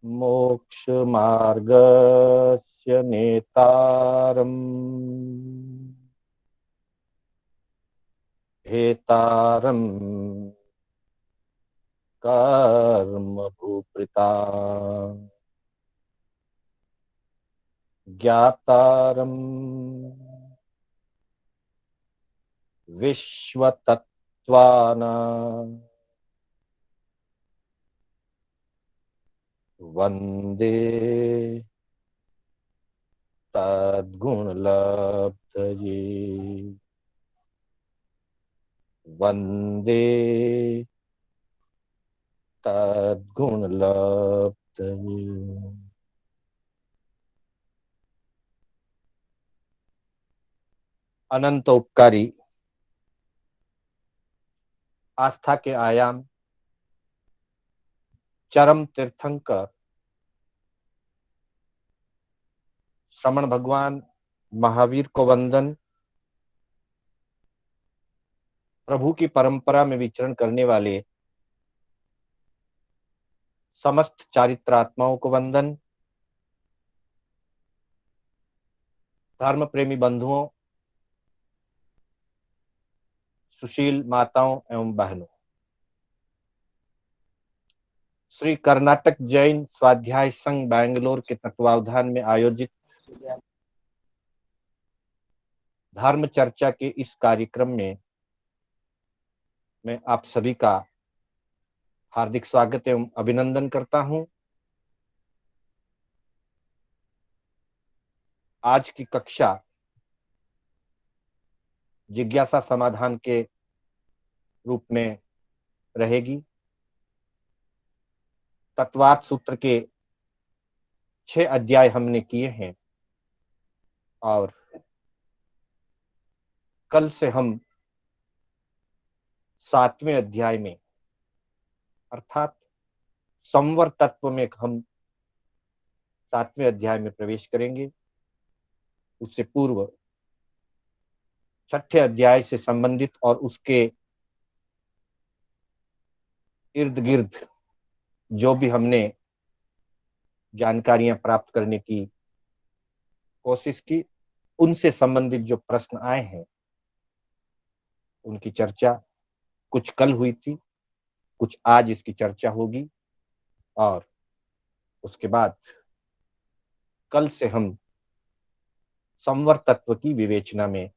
मोक्षमार्गस्य नेतारम् हेतारम् कर्म भूभृता ज्ञातारम् विश्वतत्त्वानां वन्दे तद्गुणलब्धये वन्दे तद्गुणलब्धये। अनंत उपकारी आस्था के आयाम चरम तीर्थंकर श्रमण भगवान महावीर को वंदन। प्रभु की परंपरा में विचरण करने वाले समस्त चारित्रात्माओं को वंदन। धर्म प्रेमी बंधुओं, सुशील माताओं एवं बहनों, श्री कर्नाटक जैन स्वाध्याय संघ बैंगलोर के तत्वावधान में आयोजित धर्म चर्चा के इस कार्यक्रम में मैं आप सभी का हार्दिक स्वागत एवं अभिनंदन करता हूं। आज की कक्षा जिज्ञासा समाधान के रूप में रहेगी। तत्वार्थ सूत्र के 6 अध्याय हमने किए हैं और कल से हम 7वें अध्याय में अर्थात संवर तत्व में हम 7वें अध्याय में प्रवेश करेंगे। उससे पूर्व 6ठे अध्याय से संबंधित और उसके इर्द गिर्द जो भी हमने जानकारियां प्राप्त करने की कोशिश की, उनसे संबंधित जो प्रश्न आए हैं उनकी चर्चा कुछ कल हुई थी, कुछ आज इसकी चर्चा होगी और उसके बाद कल से हम संवर तत्व की विवेचना में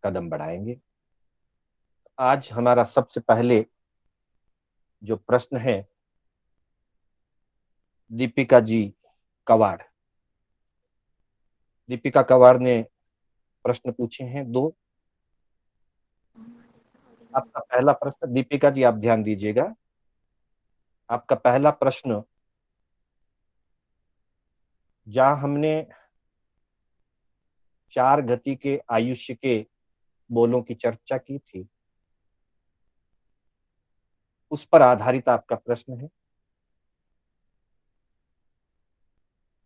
कदम बढ़ाएंगे। आज हमारा सबसे पहले जो प्रश्न है दीपिका जी कवाड़। दीपिका कवाड़ ने प्रश्न पूछे हैं 2। आपका पहला प्रश्न, दीपिका जी आप ध्यान दीजिएगा, आपका पहला प्रश्न जहां हमने 4 गति के आयुष्य के बोलों की चर्चा की थी उस पर आधारित आपका प्रश्न है।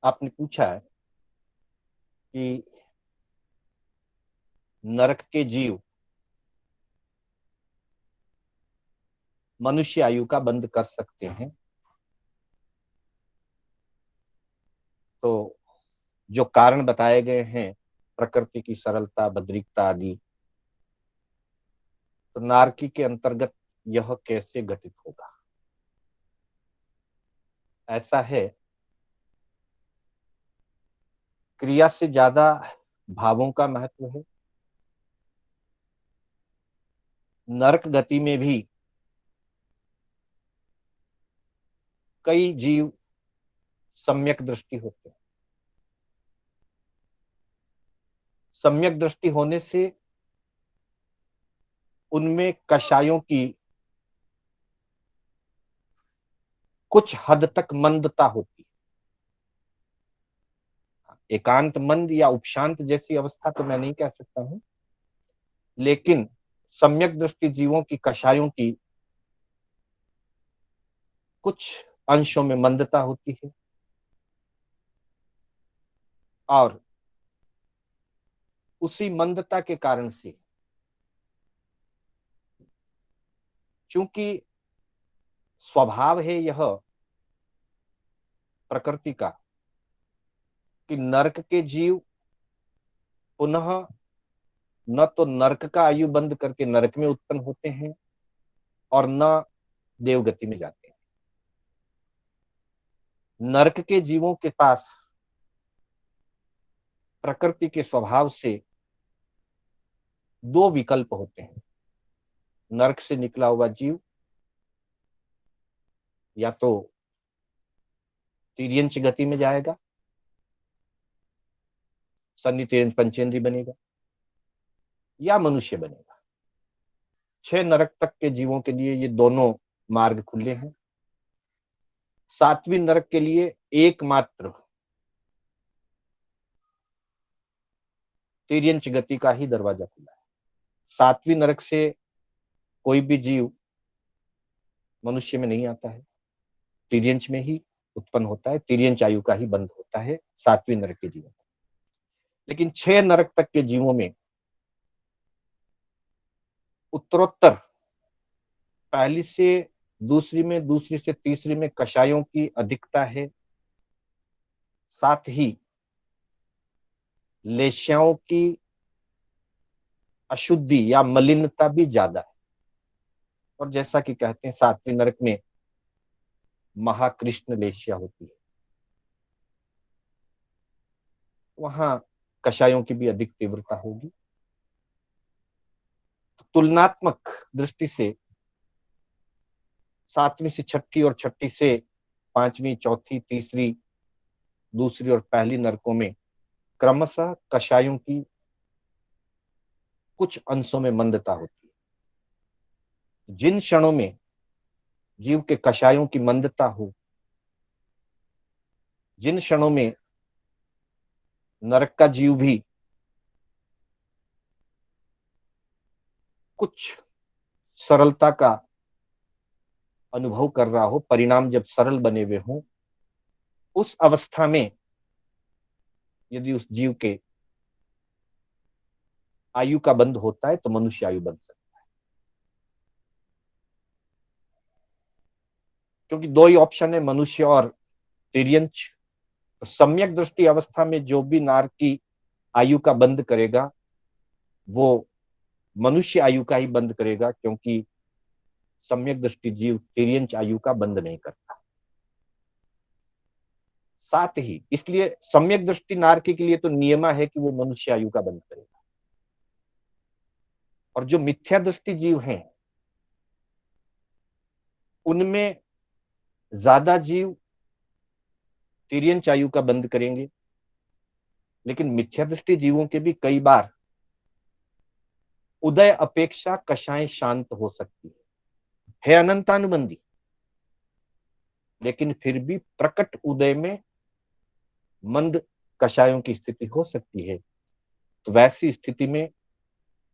आपने पूछा है कि नरक के जीव मनुष्य आयु का बंद कर सकते हैं, तो जो कारण बताए गए हैं प्रकृति की सरलता, बद्रिकता आदि, तो नारकी के अंतर्गत यह कैसे घटित होगा। ऐसा है, क्रिया से ज्यादा भावों का महत्व है। नरक गति में भी कई जीव सम्यक दृष्टि होते हैं। सम्यक दृष्टि होने से उनमें कषायों की कुछ हद तक मंदता होती है। एकांत मंद या उपशांत जैसी अवस्था तो मैं नहीं कह सकता हूं, लेकिन सम्यक दृष्टि जीवों की कषायों की कुछ अंशों में मंदता होती है और उसी मंदता के कारण से, चूंकि स्वभाव है यह प्रकृति का कि नरक के जीव पुनः न तो नरक का आयु बंद करके नरक में उत्पन्न होते हैं और न देवगति में जाते हैं। नरक के जीवों के पास प्रकृति के स्वभाव से दो विकल्प होते हैं। नरक से निकला हुआ जीव या तो तिर्यंच गति में जाएगा, सन्नी तिर्यंच पंचेंद्री बनेगा, या मनुष्य बनेगा। 6 नरक तक के जीवों के लिए ये दोनों मार्ग खुले हैं। 7वीं नरक के लिए एकमात्र तिर्यंच गति का ही दरवाजा खुला है। 7वीं नरक से कोई भी जीव मनुष्य में नहीं आता है, तिर्यंच में ही उत्पन्न होता है, तिर्यंच आयु का ही बंद होता है 7वीं नरक के जीवों। लेकिन 6 नरक तक के जीवों में उत्तरोत्तर पहली से दूसरी में, दूसरी से तीसरी में कषायों की अधिकता है, साथ ही लेश्याओं की अशुद्धि या मलिनता भी ज्यादा है। और जैसा कि कहते हैं 7वीं नरक में महाकृष्ण लेश्या होती है, वहां कषायों की भी अधिक तीव्रता होगी। तो तुलनात्मक दृष्टि से 7वीं से 6ठी और 6ठी से 5वीं, चौथी, तीसरी, दूसरी और पहली नरकों में क्रमशः कषायों की कुछ अंशों में मंदता होती है। जिन क्षणों में जीव के कषायों की मंदता हो, जिन क्षणों में नरक का जीव भी कुछ सरलता का अनुभव कर रहा हो, परिणाम जब सरल बने हुए हों, उस अवस्था में यदि उस जीव के आयु का बंध होता है तो मनुष्य आयु बन सकता है। क्योंकि दो ही ऑप्शन है, मनुष्य और तिर्यंच। तो सम्यक दृष्टि अवस्था में जो भी नार की आयु का बंद करेगा वो मनुष्य आयु का ही बंद करेगा, क्योंकि सम्यक दृष्टि जीव तिर्यंच आयु का बंद नहीं करता। साथ ही इसलिए सम्यक दृष्टि नारकी के लिए तो नियमा है कि वो मनुष्य आयु का बंद करेगा। और जो मिथ्या दृष्टि जीव हैं उनमें ज्यादा जीव तिर्यंच आयु का बंद करेंगे, लेकिन मिथ्या दृष्टि जीवों के भी कई बार उदय अपेक्षा कषाएं शांत हो सकती है अनंतानुबंधी, लेकिन फिर भी प्रकट उदय में मंद कषायों की स्थिति हो सकती है। तो वैसी स्थिति में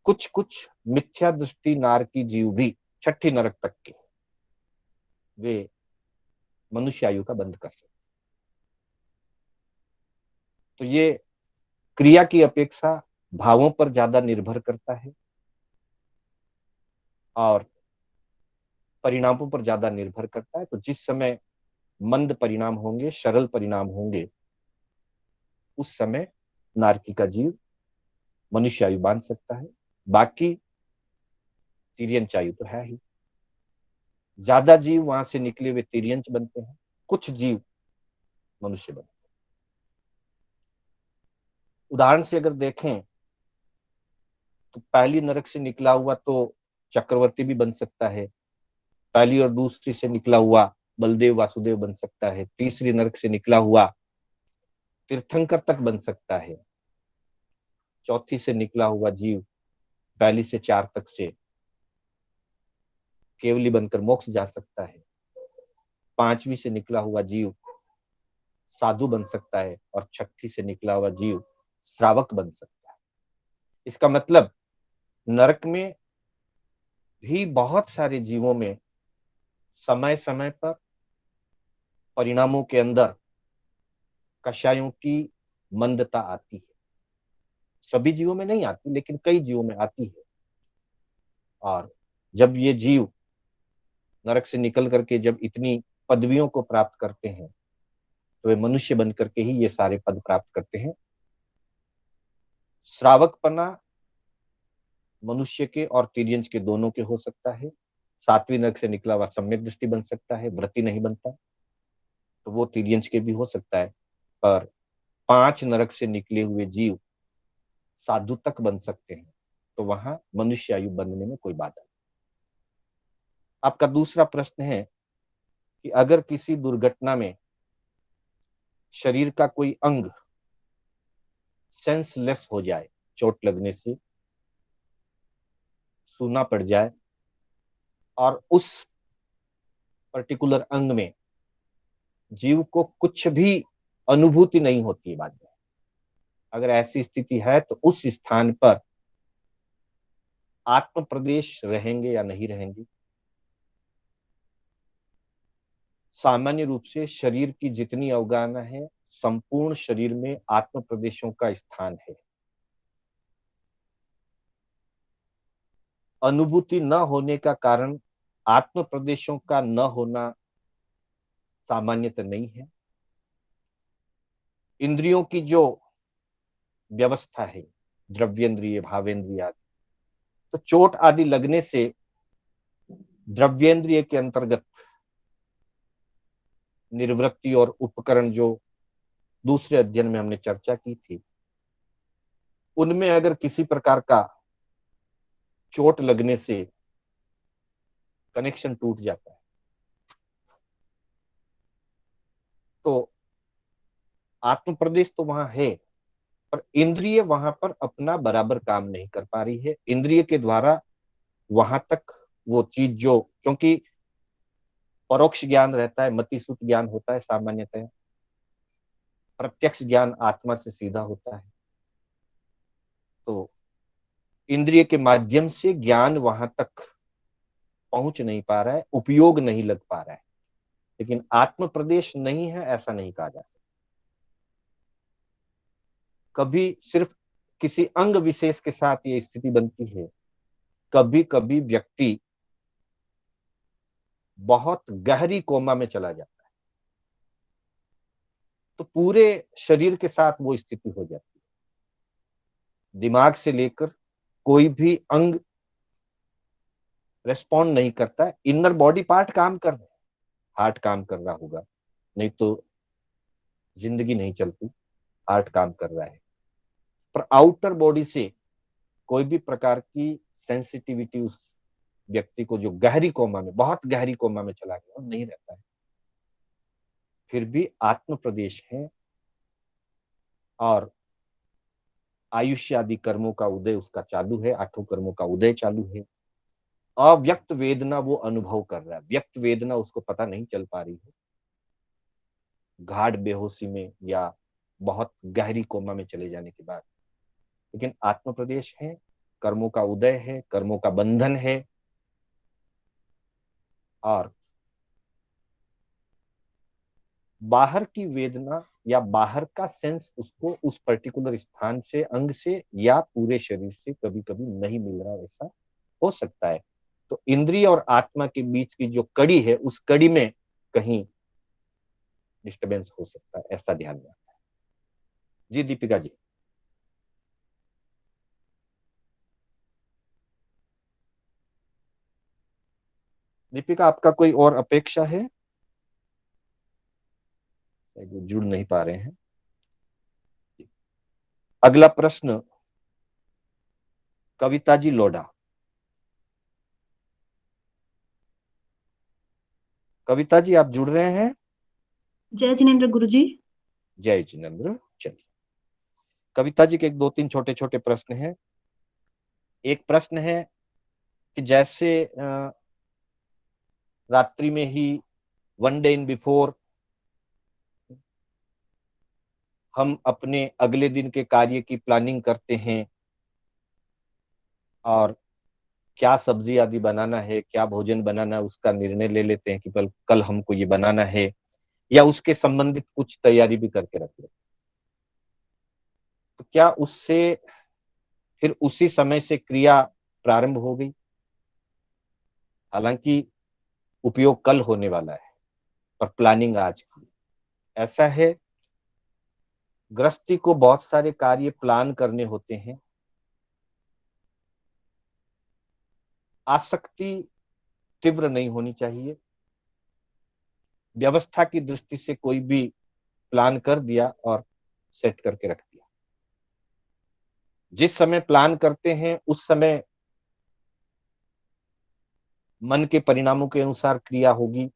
कुछ कुछ मिथ्या दृष्टि नार की जीव भी 6ठी नरक तक के वे मनुष्य आयु का बंद कर सकते। तो ये क्रिया की अपेक्षा भावों पर ज्यादा निर्भर करता है और परिणामों पर ज्यादा निर्भर करता है। तो जिस समय मंद परिणाम होंगे, सरल परिणाम होंगे, उस समय नारकी का जीव मनुष्य आयु बांध सकता है। बाकी तिर्यंच आयु तो है ही। ज्यादा जीव वहां से निकले हुए तिर्यंच बनते हैं, कुछ जीव मनुष्य बनते हैं। उदाहरण से अगर देखें तो पहली नरक से निकला हुआ तो चक्रवर्ती भी बन सकता है, पहली और दूसरी से निकला हुआ बलदेव वासुदेव बन सकता है, तीसरी नरक से निकला हुआ तीर्थंकर तक बन सकता है, चौथी से निकला हुआ जीव पहली से 4 तक से केवली बनकर मोक्ष जा सकता है, 5वीं से निकला हुआ जीव साधु बन सकता है और 6ठी से निकला हुआ जीव श्रावक बन सकता है। इसका मतलब नरक में भी बहुत सारे जीवों में समय समय पर परिणामों के अंदर कषायों की मंदता आती है। सभी जीवों में नहीं आती, लेकिन कई जीवों में आती है। और जब ये जीव नरक से निकल करके जब इतनी पदवियों को प्राप्त करते हैं तो वे मनुष्य बन करके ही ये सारे पद प्राप्त करते हैं। श्रावकपना मनुष्य के और तिर्यंच के दोनों के हो सकता है। 7वीं नरक से निकला हुआ सम्यक दृष्टि बन सकता है, व्रति नहीं बनता, तो वो तिर्यंच के भी हो सकता है। पर 5 नरक से निकले हुए जीव साधु तक बन सकते हैं, तो वहां मनुष्य आयु बनने में कोई बाधा नहीं। आपका दूसरा प्रश्न है कि अगर किसी दुर्घटना में शरीर का कोई अंग सेंसलेस हो जाए, चोट लगने से सूना पड़ जाए, और उस पर्टिकुलर अंग में जीव को कुछ भी अनुभूति नहीं होती है बाद में, अगर ऐसी स्थिति है तो उस स्थान पर आत्म प्रदेश रहेंगे या नहीं रहेंगे? सामान्य रूप से शरीर की जितनी अवगाहना है, संपूर्ण शरीर में आत्म प्रदेशों का स्थान है। अनुभूति न होने का कारण आत्म प्रदेशों का न होना सामान्यतः नहीं है। इंद्रियों की जो व्यवस्था है, द्रव्येंद्रिय, भावेंद्रिय आदि, तो चोट आदि लगने से द्रव्येंद्रिय के अंतर्गत निर्वृत्ति और उपकरण जो दूसरे अध्ययन में हमने चर्चा की थी, उनमें अगर किसी प्रकार का चोट लगने से कनेक्शन टूट जाता है तो आत्म प्रदेश तो वहां है, पर इंद्रिय वहां पर अपना बराबर काम नहीं कर पा रही है। इंद्रिय के द्वारा वहां तक वो चीज जो, क्योंकि परोक्ष ज्ञान रहता है, मतिसूत ज्ञान होता है सामान्यतः, प्रत्यक्ष ज्ञान आत्मा से सीधा होता है, तो इंद्रिय के माध्यम से ज्ञान वहां तक पहुंच नहीं पा रहा है, उपयोग नहीं लग पा रहा है। लेकिन आत्म प्रदेश नहीं है ऐसा नहीं कहा जा सकता। कभी सिर्फ किसी अंग विशेष के साथ ये स्थिति बनती है, कभी कभी व्यक्ति बहुत गहरी कोमा में चला जाता है तो पूरे शरीर के साथ वो स्थिति हो जाती है। दिमाग से लेकर कोई भी अंग रेस्पॉन्ड नहीं करता है। इनर बॉडी पार्ट काम कर रहे हैं, हार्ट काम कर रहा होगा, नहीं तो जिंदगी नहीं चलती, हार्ट काम कर रहा है। पर आउटर बॉडी से कोई भी प्रकार की सेंसिटिविटी उस व्यक्ति को, जो गहरी कोमा में, बहुत गहरी कोमा में चला गया, नहीं रहता है। फिर भी आत्म प्रदेश है और आयुष्य आदि कर्मों का उदय उसका चालू है, 8 कर्मों का उदय चालू है। अव्यक्त वेदना वो अनुभव कर रहा है, व्यक्त वेदना उसको पता नहीं चल पा रही है, गाढ़ बेहोशी में या बहुत गहरी कोमा में चले जाने के बाद। लेकिन आत्म प्रदेश है, कर्मों का उदय है, कर्मों का बंधन है, और बाहर की वेदना या बाहर का सेंस उसको उस पर्टिकुलर स्थान से, अंग से या पूरे शरीर से कभी कभी नहीं मिल रहा, ऐसा हो सकता है। तो इंद्रिय और आत्मा के बीच की जो कड़ी है, उस कड़ी में कहीं डिस्टरबेंस हो सकता है, ऐसा ध्यान में आता है। जी दीपिका जी। दीपिका, आपका कोई और अपेक्षा है? जुड़ नहीं पा रहे हैं। अगला प्रश्न कविता जी लोढ़ा। कविता जी, आप जुड़ रहे हैं? जय जिनेन्द्र गुरुजी। जय जिनेन्द्र। चलिए, कविता जी के 2-3 छोटे छोटे प्रश्न हैं। एक प्रश्न है कि जैसे रात्रि में ही, 1 डे इन बिफोर, हम अपने अगले दिन के कार्य की प्लानिंग करते हैं और क्या सब्जी आदि बनाना है, क्या भोजन बनाना है, उसका निर्णय ले लेते हैं कि कल कल हमको ये बनाना है, या उसके संबंधित कुछ तैयारी भी करके रख लेते हैं। तो क्या उससे फिर उसी समय से क्रिया प्रारंभ हो गई? हालांकि उपयोग कल होने वाला है, पर प्लानिंग आज की। ऐसा है, गृहस्थी को बहुत सारे कार्य प्लान करने होते हैं। आसक्ति तीव्र नहीं होनी चाहिए। व्यवस्था की दृष्टि से कोई भी प्लान कर दिया और सेट करके रख दिया। जिस समय प्लान करते हैं उस समय मन के परिणामों के अनुसार क्रिया होगी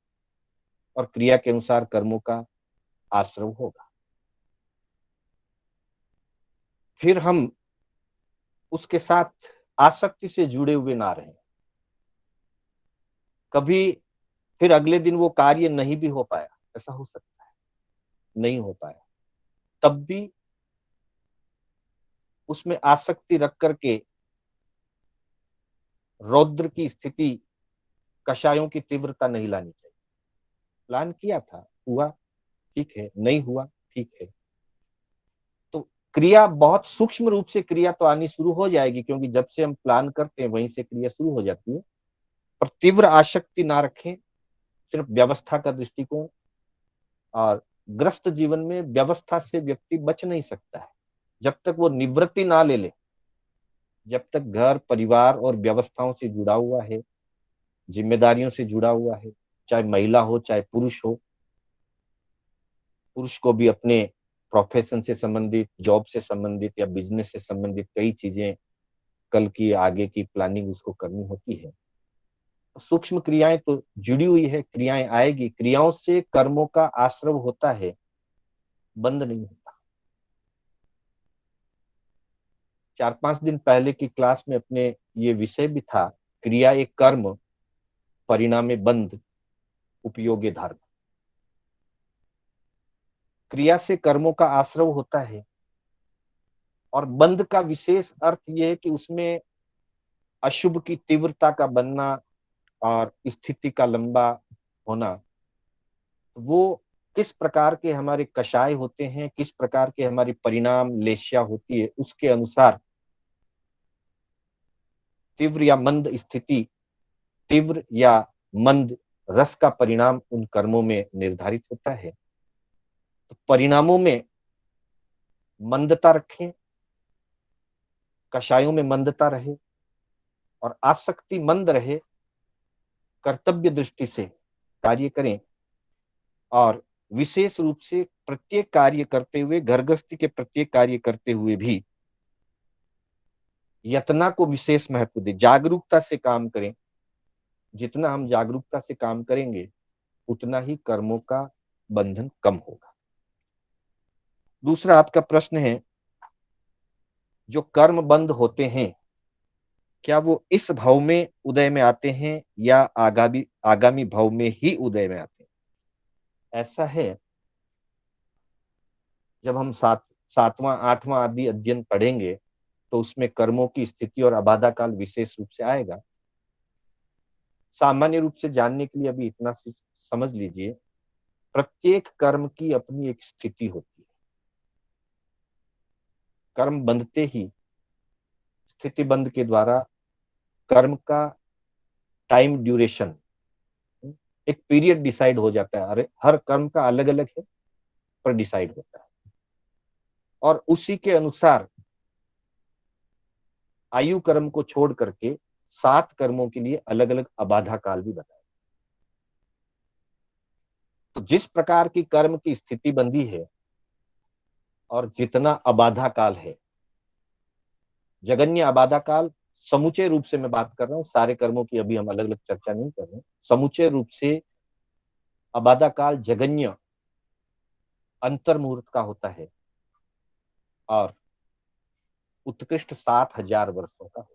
और क्रिया के अनुसार कर्मों का आश्रव होगा। फिर हम उसके साथ आसक्ति से जुड़े हुए ना रहें। कभी फिर अगले दिन वो कार्य नहीं भी हो पाया, ऐसा हो सकता है, नहीं हो पाया, तब भी उसमें आसक्ति रख करके रौद्र की स्थिति, कषायों की तीव्रता नहीं लानी चाहिए। प्लान किया था, हुआ ठीक है, नहीं हुआ ठीक है। तो क्रिया बहुत सूक्ष्म रूप से क्रिया तो आनी शुरू हो जाएगी, क्योंकि जब से हम प्लान करते हैं वहीं से क्रिया शुरू हो जाती है। पर तीव्र आसक्ति ना रखें, सिर्फ व्यवस्था का दृष्टिकोण। और ग्रस्त जीवन में व्यवस्था से व्यक्ति बच नहीं सकता है। जब तक वो निवृत्ति ना ले ले, जब तक घर परिवार और व्यवस्थाओं से जुड़ा हुआ है, जिम्मेदारियों से जुड़ा हुआ है, चाहे महिला हो चाहे पुरुष हो, पुरुष को भी अपने प्रोफेशन से संबंधित, जॉब से संबंधित या बिजनेस से संबंधित कई चीजें, कल की आगे की प्लानिंग उसको करनी होती है। सूक्ष्म क्रियाएं तो जुड़ी हुई है, क्रियाएं आएगी, क्रियाओं से कर्मों का आश्रव होता है, बंद नहीं होता। 4-5 दिन पहले की क्लास में अपने ये विषय भी था, क्रिया एक कर्म, परिणामे बंध, उपयोगे धर्म। क्रिया से कर्मों का आश्रव होता है, और बंध का विशेष अर्थ यह है कि उसमें अशुभ की तीव्रता का बनना और स्थिति का लंबा होना। वो किस प्रकार के हमारे कषाय होते हैं, किस प्रकार के हमारी परिणाम लेश्या होती है, उसके अनुसार तीव्र या मंद स्थिति, तीव्र या मंद रस का परिणाम उन कर्मों में निर्धारित होता है। तो परिणामों में मंदता रखें, कषायों में मंदता रहे और आसक्ति मंद रहे, कर्तव्य दृष्टि से कार्य करें। और विशेष रूप से प्रत्येक कार्य करते हुए, घर गृहस्थी के प्रत्येक कार्य करते हुए भी यत्ना को विशेष महत्व दें, जागरूकता से काम करें। जितना हम जागरूकता से काम करेंगे उतना ही कर्मों का बंधन कम होगा। दूसरा आपका प्रश्न है, जो कर्म बंद होते हैं क्या वो इस भाव में उदय में आते हैं या आगामी आगामी भाव में ही उदय में आते हैं? ऐसा है, जब हम सातवां आठवां आदि अध्ययन पढ़ेंगे तो उसमें कर्मों की स्थिति और अबाधा काल विशेष रूप से आएगा। सामान्य रूप से जानने के लिए अभी इतना समझ लीजिए, प्रत्येक कर्म की अपनी एक स्थिति होती है। कर्म बंधते ही स्थिति बंध के द्वारा कर्म का टाइम ड्यूरेशन, एक पीरियड डिसाइड हो जाता है। अरे हर कर्म का अलग अलग है पर डिसाइड होता है, और उसी के अनुसार आयु कर्म को छोड़ करके 7 कर्मों के लिए अलग अलग अबाधा काल भी बताया। तो जिस प्रकार की कर्म की स्थिति बंदी है और जितना अबाधा काल है, जगन्य अबाधा काल, समुचे रूप से मैं बात कर रहा हूं, सारे कर्मों की अभी हम अलग अलग चर्चा नहीं कर रहे हैं। समुचे रूप से अबाधा काल जगन्य अंतर मुहूर्त का होता है और उत्कृष्ट 7,000 वर्षों का होता है।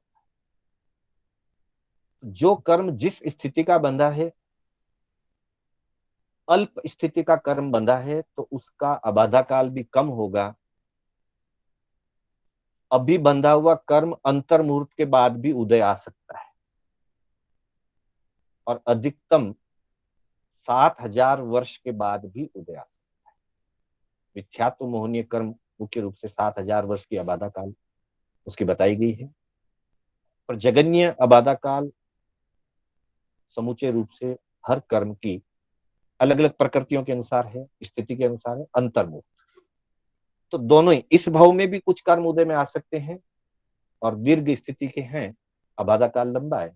जो कर्म जिस स्थिति का बंधा है, अल्प स्थिति का कर्म बंधा है, तो उसका अबाधा काल भी कम होगा। अभी बंधा हुआ कर्म अंतर मुहूर्त के बाद भी उदय आ सकता है, और अधिकतम 7,000 वर्ष के बाद भी उदय आ सकता है। मिथ्यात्व मोहनीय कर्म मुख्य रूप से 7,000 वर्ष की अबाधा काल उसकी बताई गई है, पर जगन्य अबाधा काल समुचे रूप से हर कर्म की अलग अलग प्रकृतियों के अनुसार है, स्थिति के अनुसार है, अंतर्मुख। तो दोनों ही, इस भाव में भी कुछ कर्म उदय में आ सकते हैं और दीर्घ स्थिति के हैं, अबाधा काल लंबा है,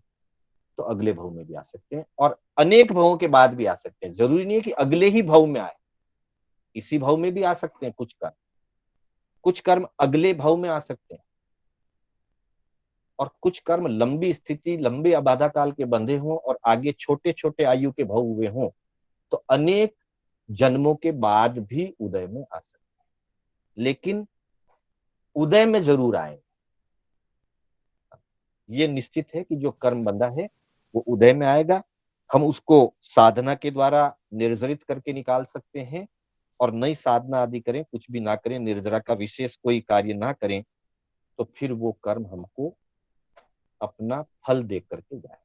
तो अगले भाव में भी आ सकते हैं और अनेक भावों के बाद भी आ सकते हैं। जरूरी नहीं है कि अगले ही भाव में आए, इसी भाव में भी आ सकते हैं कुछ कर्म अगले भाव में आ सकते हैं और कुछ कर्म लंबी स्थिति, लंबे अबाधा काल के बंधे हों और आगे छोटे छोटे आयु के भाव हुए हों, तो अनेक जन्मों के बाद भी उदय में आ सकते हैं, लेकिन उदय में जरूर आए। ये निश्चित है कि जो कर्म बंधा है वो उदय में आएगा। हम उसको साधना के द्वारा निर्जरित करके निकाल सकते हैं और नई साधना आदि करें, कुछ भी ना करें, निर्जरा का विशेष कोई कार्य ना करें, तो फिर वो कर्म हमको अपना फल दे करके जाए।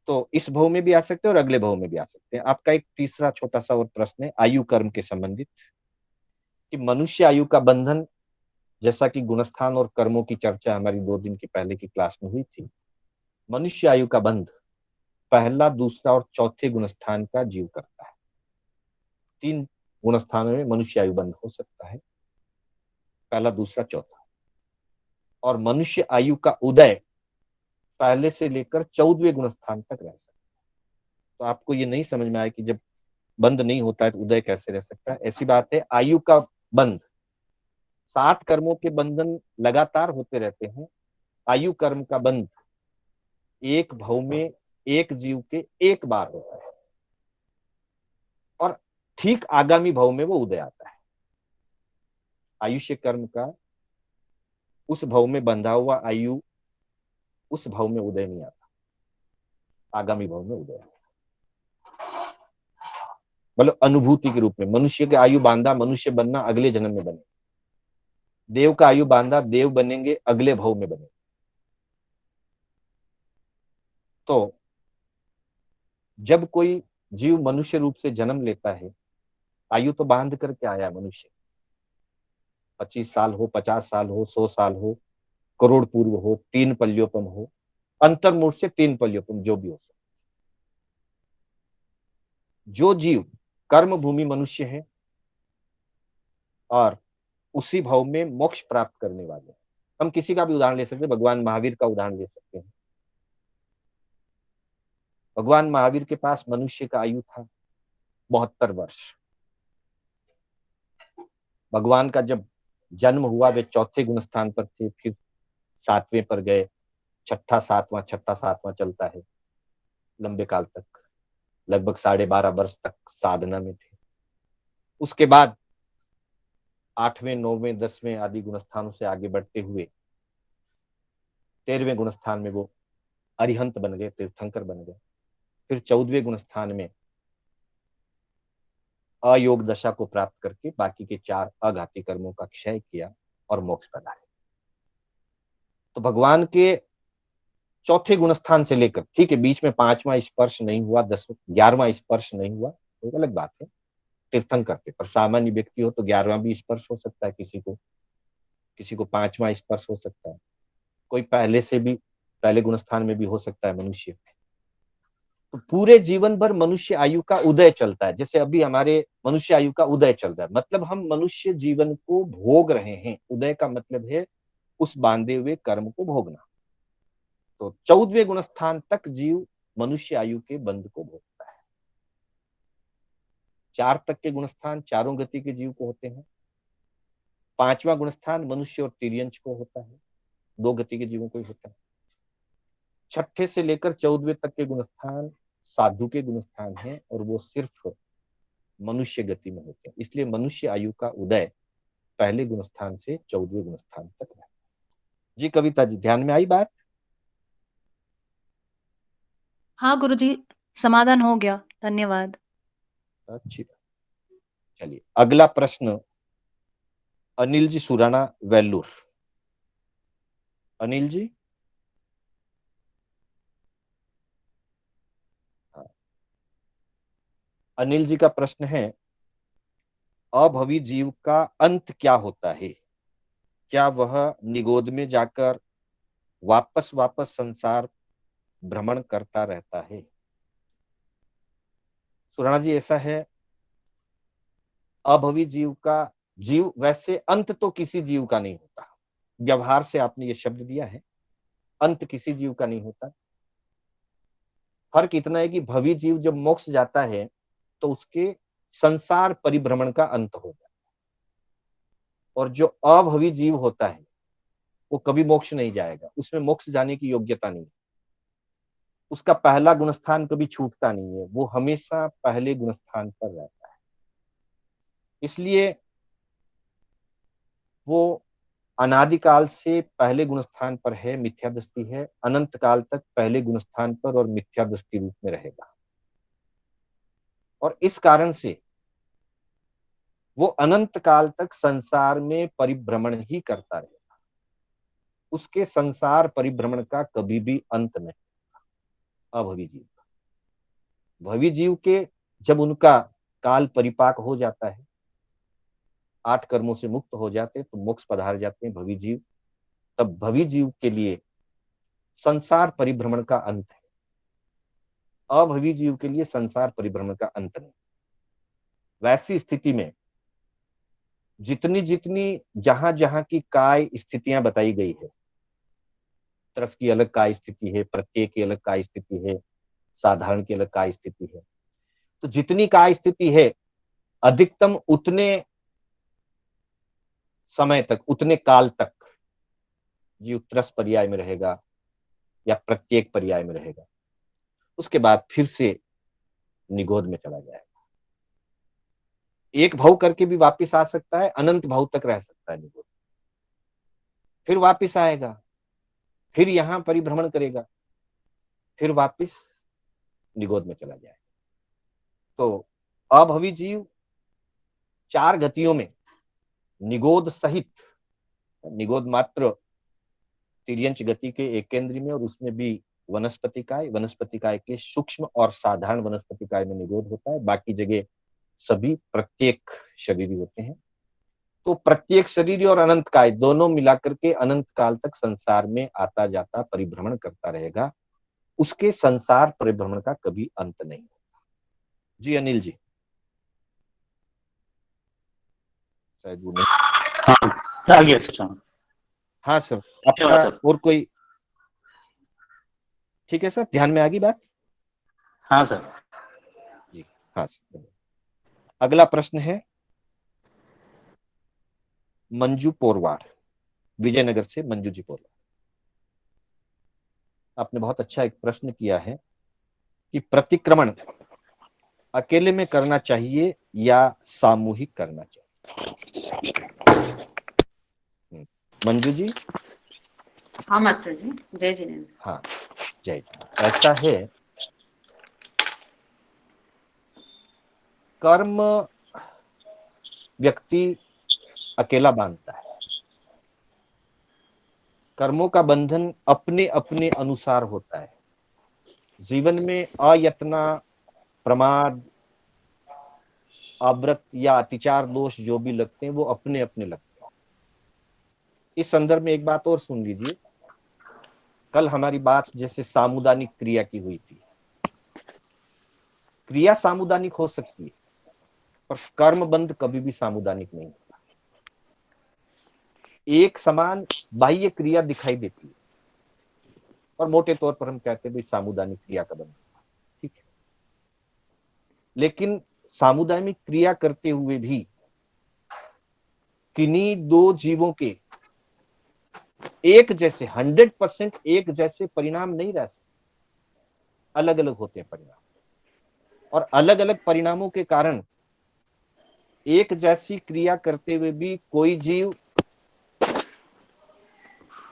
तो इस भाव में भी आ सकते हैं और अगले भाव में भी आ सकते हैं। आपका एक तीसरा छोटा सा और प्रश्न है आयु कर्म के संबंधित, कि मनुष्य आयु का बंधन, जैसा कि गुणस्थान और कर्मों की चर्चा हमारी 2 दिन की पहले की क्लास में हुई थी। मनुष्य आयु का बंध पहला, दूसरा और चौथे गुणस्थान का जीव करता है। 3 गुणस्थानों में मनुष्य आयु बंध हो सकता है, पहला, दूसरा, चौथा। और मनुष्य आयु का उदय पहले से लेकर 14वें गुणस्थान तक रह सकता है। तो आपको ये नहीं समझ में आया कि जब बंद नहीं होता है तो उदय कैसे रह सकता है, ऐसी बात है। आयु का बंध, 60 कर्मों के बंधन लगातार होते रहते हैं। आयु कर्म का बंध एक भाव में एक जीव के एक बार होता है और ठीक आगामी भाव में वो उदय आता है। आयुष्य कर्म का उस भाव में बंधा हुआ आयु उस भाव में उदय नहीं आता, आगामी भाव में उदय आता। मतलब अनुभूति के रूप में मनुष्य के आयु बांधा, मनुष्य बनना अगले जन्म में बने। देव का आयु बांधा, देव बनेंगे अगले भाव में बने। तो जब कोई जीव मनुष्य रूप से जन्म लेता है, आयु तो बांध करके आया मनुष्य, 25 साल हो, 50 साल हो, 100 साल हो, करोड़ पूर्व हो, 3 पल्योपम हो, अंतर्मुख से 3 पल्योपम, जो भी हो सकता। जो जीव कर्म भूमि मनुष्य है और उसी भाव में मोक्ष प्राप्त करने वाले, हम किसी का भी उदाहरण ले सकते हैं, भगवान महावीर का उदाहरण ले सकते हैं। भगवान महावीर के पास मनुष्य का आयु था 72 वर्ष। भगवान का जब जन्म हुआ वे चौथे गुण स्थान पर थे, फिर 7वें पर गए, छठा सातवां चलता है लंबे काल तक, लगभग 12.5 वर्ष तक साधना में थे। उसके बाद 8वें, 9वें, 10वें आदि गुणस्थानों से आगे बढ़ते हुए 13वें गुणस्थान में वो अरिहंत बन गए, तीर्थंकर बन गए। फिर 14वें गुणस्थान में अयोग दशा को प्राप्त करके बाकी के 4 अघाती कर्मों का क्षय किया और मोक्ष पधारे। तो भगवान के चौथे गुणस्थान से लेकर, ठीक है बीच में 5वां स्पर्श नहीं हुआ, 11वां स्पर्श नहीं हुआ, तो एक अलग बात है, तीर्थंकर पे, पर सामान्य व्यक्ति हो तो 11वां भी स्पर्श हो सकता है, किसी को 5वां स्पर्श हो सकता है, कोई पहले से भी पहले गुणस्थान में भी हो सकता है मनुष्य। तो पूरे जीवन भर मनुष्य आयु का उदय चलता है। जैसे अभी हमारे मनुष्य आयु का उदय चल रहा है, मतलब हम मनुष्य जीवन को भोग रहे हैं। उदय का मतलब है उस बांधे हुए कर्म को भोगना। तो 14वें गुणस्थान तक जीव मनुष्य आयु के बंध को भोगता है। 4 तक के गुणस्थान चारों गति के जीव को होते हैं। 5वां गुणस्थान मनुष्य और तिर्यंच को होता है, 2 गति के जीवों को ही होता है। 6ठे से लेकर 14वें तक के गुणस्थान साधु के गुणस्थान हैं और वो सिर्फ मनुष्य गति में होते हैं। इसलिए मनुष्य आयु का उदय पहले गुणस्थान से 14वें गुणस्थान तक है। जी कविता जी, ध्यान में आई बात? हाँ गुरुजी, समाधान हो गया, धन्यवाद। अच्छी बात। चलिए अगला प्रश्न अनिल जी सुराना, वेल्लूर। अनिल जी, हाँ। अनिल जी का प्रश्न है, अभवी जीव का अंत क्या होता है? क्या वह निगोद में जाकर वापस वापस संसार भ्रमण करता रहता है? सुराणा जी ऐसा है, अभवी जीव वैसे अंत तो किसी जीव का नहीं होता। व्यवहार से आपने ये शब्द दिया है, अंत किसी जीव का नहीं होता। फर्क इतना है कि भवी जीव जब मोक्ष जाता है तो उसके संसार परिभ्रमण का अंत हो जाता है, और जो अभवी जीव होता है वो कभी मोक्ष नहीं जाएगा, उसमें मोक्ष जाने की योग्यता नहीं है। उसका पहला गुणस्थान कभी छूटता नहीं है, वो हमेशा पहले गुणस्थान पर रहता है। इसलिए वो अनादिकाल से पहले गुणस्थान पर है, मिथ्या दृष्टि है, अनंत काल तक पहले गुणस्थान पर और मिथ्या दृष्टि रूप में रहेगा। और इस कारण से वो अनंत काल तक संसार में परिभ्रमण ही करता रहेगा, उसके संसार परिभ्रमण का कभी भी अंत नहीं। अभवी जीव का, भवी जीव के जब उनका काल परिपाक हो जाता है, 8 कर्मों से मुक्त हो जाते हैं, तो मोक्ष पधार जाते हैं भवी जीव। तब भवी जीव के लिए संसार परिभ्रमण का अंत है, अभवी जीव के लिए संसार परिभ्रमण का अंत नहीं। वैसी स्थिति में जितनी जितनी जहां जहां की काय स्थितियां बताई गई है, तरस की अलग काय स्थिति है, प्रत्यय की अलग काय स्थिति है, साधारण की अलग काय स्थिति है, तो जितनी काय स्थिति है अधिकतम उतने समय तक, उतने काल तक जीव त्रस पर्याय में रहेगा या प्रत्येक पर्याय में रहेगा। उसके बाद फिर से निगोद में चला जाएगा। एक भाव करके भी वापिस आ सकता है, अनंत भाव तक रह सकता है निगोद, फिर वापिस आएगा, फिर यहां परिभ्रमण करेगा, फिर वापिस निगोद में चला जाएगा। तो अभवी जीव 4 गतियों में निगोद सहित, निगोद मात्र तिर्यंच गति के एक केंद्र में, और उसमें भी वनस्पति काय के सूक्ष्म और साधारण वनस्पति काय में निगोद होता है, बाकी जगह सभी प्रत्येक शरीरी होते हैं। तो प्रत्येक शरीर और अनंत काय दोनों मिलाकर के अनंत काल तक संसार में आता जाता परिभ्रमण करता रहेगा, उसके संसार परिभ्रमण का कभी अंत नहीं होता। जी अनिल जी, शायद वो नहीं। हाँ, आ गया सर। हाँ सर, धन्यवाद आपका सर। और कोई? ठीक है सर, ध्यान में आ गई बात? हाँ सर। जी हाँ सर। अगला प्रश्न है मंजू पोरवार, विजयनगर से मंजू जी पोरवार। आपने बहुत अच्छा एक प्रश्न किया है कि प्रतिक्रमण अकेले में करना चाहिए या सामूहिक करना चाहिए। मंजू जी। हाँ मास्टर जी, जय जिनेन्द्र। हाँ जय जी। ऐसा है, कर्म व्यक्ति अकेला बांधता है, कर्मों का बंधन अपने अपने अनुसार होता है। जीवन में अयत्ना, प्रमाद, अव्रत या अतिचार दोष जो भी लगते हैं वो अपने अपने लगते हैं। इस संदर्भ में एक बात और सुन लीजिए, कल हमारी बात जैसे सामुदानिक क्रिया की हुई थी। क्रिया सामुदानिक हो सकती है पर कर्म बंध कभी भी सामुदानिक नहीं होता। एक समान बाह्य क्रिया दिखाई देती है और मोटे तौर पर हम कहते हैं भाई सामुदानिक क्रिया का बंध, ठीक है। लेकिन सामुदायिक क्रिया करते हुए भी किन्हीं 2 जीवों के एक जैसे 100% एक जैसे परिणाम नहीं रह सकते, अलग अलग होते हैं परिणाम, और अलग अलग परिणामों के कारण एक जैसी क्रिया करते हुए भी कोई जीव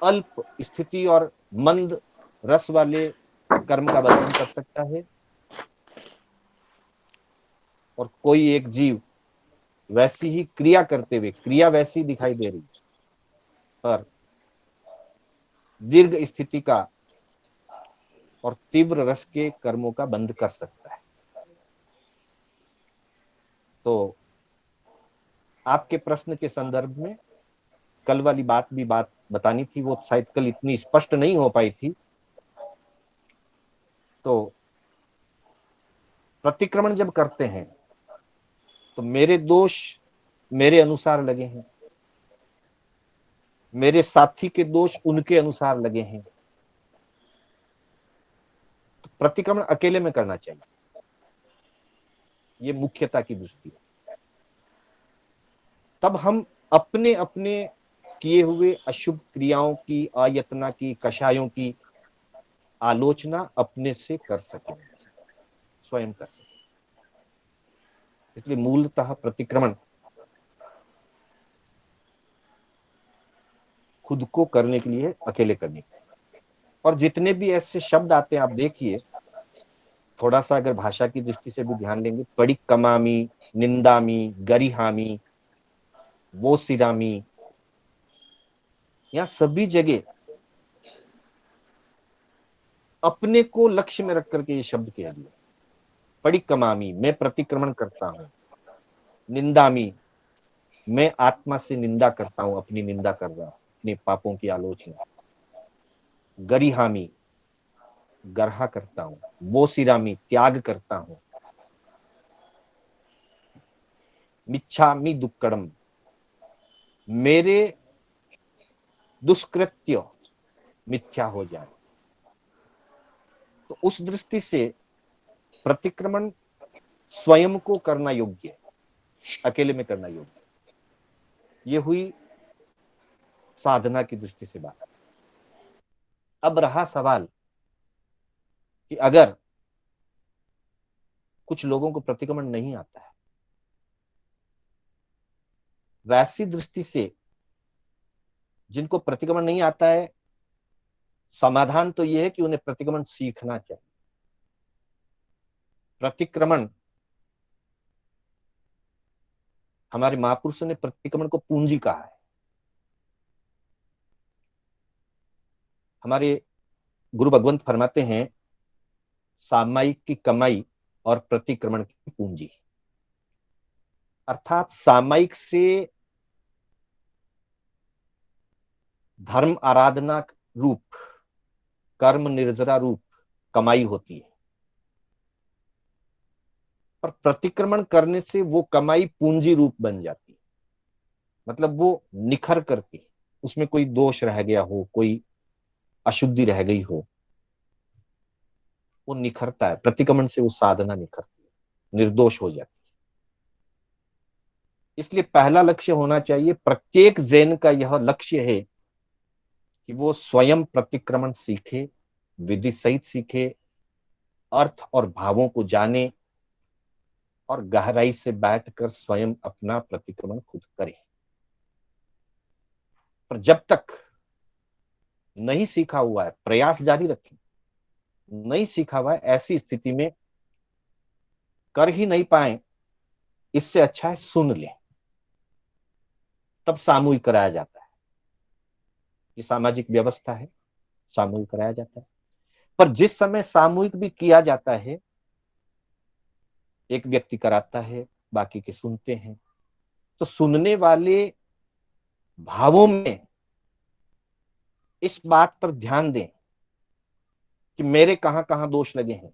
अल्प स्थिति और मंद रस वाले कर्म का बंधन कर सकता है, और कोई एक जीव वैसी ही क्रिया करते हुए, क्रिया वैसी दिखाई दे रही पर दीर्घ स्थिति का और तीव्र रस के कर्मों का बंध कर सकता है। तो आपके प्रश्न के संदर्भ में कल वाली बात बतानी थी, वो शायद कल इतनी स्पष्ट नहीं हो पाई थी। तो प्रतिक्रमण जब करते हैं तो मेरे दोष मेरे अनुसार लगे हैं, मेरे साथी के दोष उनके अनुसार लगे हैं, तो प्रतिक्रमण अकेले में करना चाहिए। ये मुख्यता की दृष्टि है। तब हम अपने अपने किए हुए अशुभ क्रियाओं की, आयतना की, कषायों की आलोचना अपने से कर सकें, स्वयं कर सकें। इसलिए मूलतः प्रतिक्रमण खुद को करने के लिए, अकेले करने के लिए। और जितने भी ऐसे शब्द आते हैं आप देखिए, थोड़ा सा अगर भाषा की दृष्टि से भी ध्यान लेंगे, पड़ी कमामी, निंदामी, गरिहामी, वो सिरामी, यहां सभी जगह अपने को लक्ष्य में रख करके ये शब्द कह दिए। पड़ी कमामी, मैं प्रतिक्रमण करता हूं। निंदामी, मैं आत्मा से निंदा करता हूं, अपनी निंदा कर रहा हूं, अपने पापों की आलोचना। गरिहामी, गर्हा करता हूं। वो सिरामी, त्याग करता हूं। मिच्छामि दुक्कड़म, मेरे दुष्कृत्य मिथ्या हो जाए। तो उस दृष्टि से प्रतिक्रमण स्वयं को करना योग्य है, अकेले में करना योग्य है। ये हुई साधना की दृष्टि से बात। अब रहा सवाल कि अगर कुछ लोगों को प्रतिक्रमण नहीं आता है, वैसी दृष्टि से जिनको प्रतिक्रमण नहीं आता है, समाधान तो यह है कि उन्हें प्रतिक्रमण सीखना चाहिए। प्रतिक्रमण, हमारे महापुरुषों ने प्रतिक्रमण को पूंजी कहा है। हमारे गुरु भगवंत फरमाते हैं, सामायिक की कमाई और प्रतिक्रमण की पूंजी। अर्थात सामायिक से धर्म आराधना रूप, कर्म निर्जरा रूप कमाई होती है, और प्रतिक्रमण करने से वो कमाई पूंजी रूप बन जाती है। मतलब वो निखर करके, उसमें कोई दोष रह गया हो, कोई अशुद्धि रह गई हो, वो निखरता है। प्रतिक्रमण से वो साधना निखरती है, निर्दोष हो जाती है। इसलिए पहला लक्ष्य होना चाहिए, प्रत्येक जैन का यह लक्ष्य है कि वो स्वयं प्रतिक्रमण सीखे, विधि सहित सीखे, अर्थ और भावों को जाने, और गहराई से बैठकर स्वयं अपना प्रतिक्रमण खुद करे। पर जब तक नहीं सीखा हुआ है, प्रयास जारी रखें। नहीं सीखा हुआ है, ऐसी स्थिति में कर ही नहीं पाए, इससे अच्छा है सुन ले। तब सामूहिक कराया जाता है। ये सामाजिक व्यवस्था है, सामूहिक कराया जाता है। पर जिस समय सामूहिक भी किया जाता है, एक व्यक्ति कराता है, बाकी के सुनते हैं, तो सुनने वाले भावों में इस बात पर ध्यान दें कि मेरे कहां कहां दोष लगे हैं।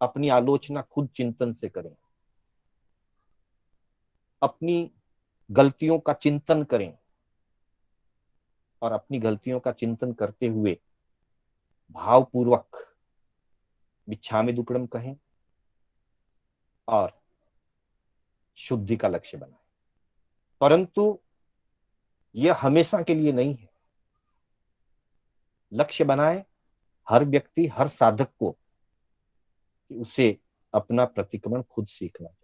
अपनी आलोचना खुद चिंतन से करें, अपनी गलतियों का चिंतन करें, और अपनी गलतियों का चिंतन करते हुए भावपूर्वक मिच्छामि दुक्कडम कहें और शुद्धि का लक्ष्य बनाएं। परंतु यह हमेशा के लिए नहीं है। लक्ष्य बनाए हर व्यक्ति, हर साधक को, कि उसे अपना प्रतिक्रमण खुद सीखना चाहिए।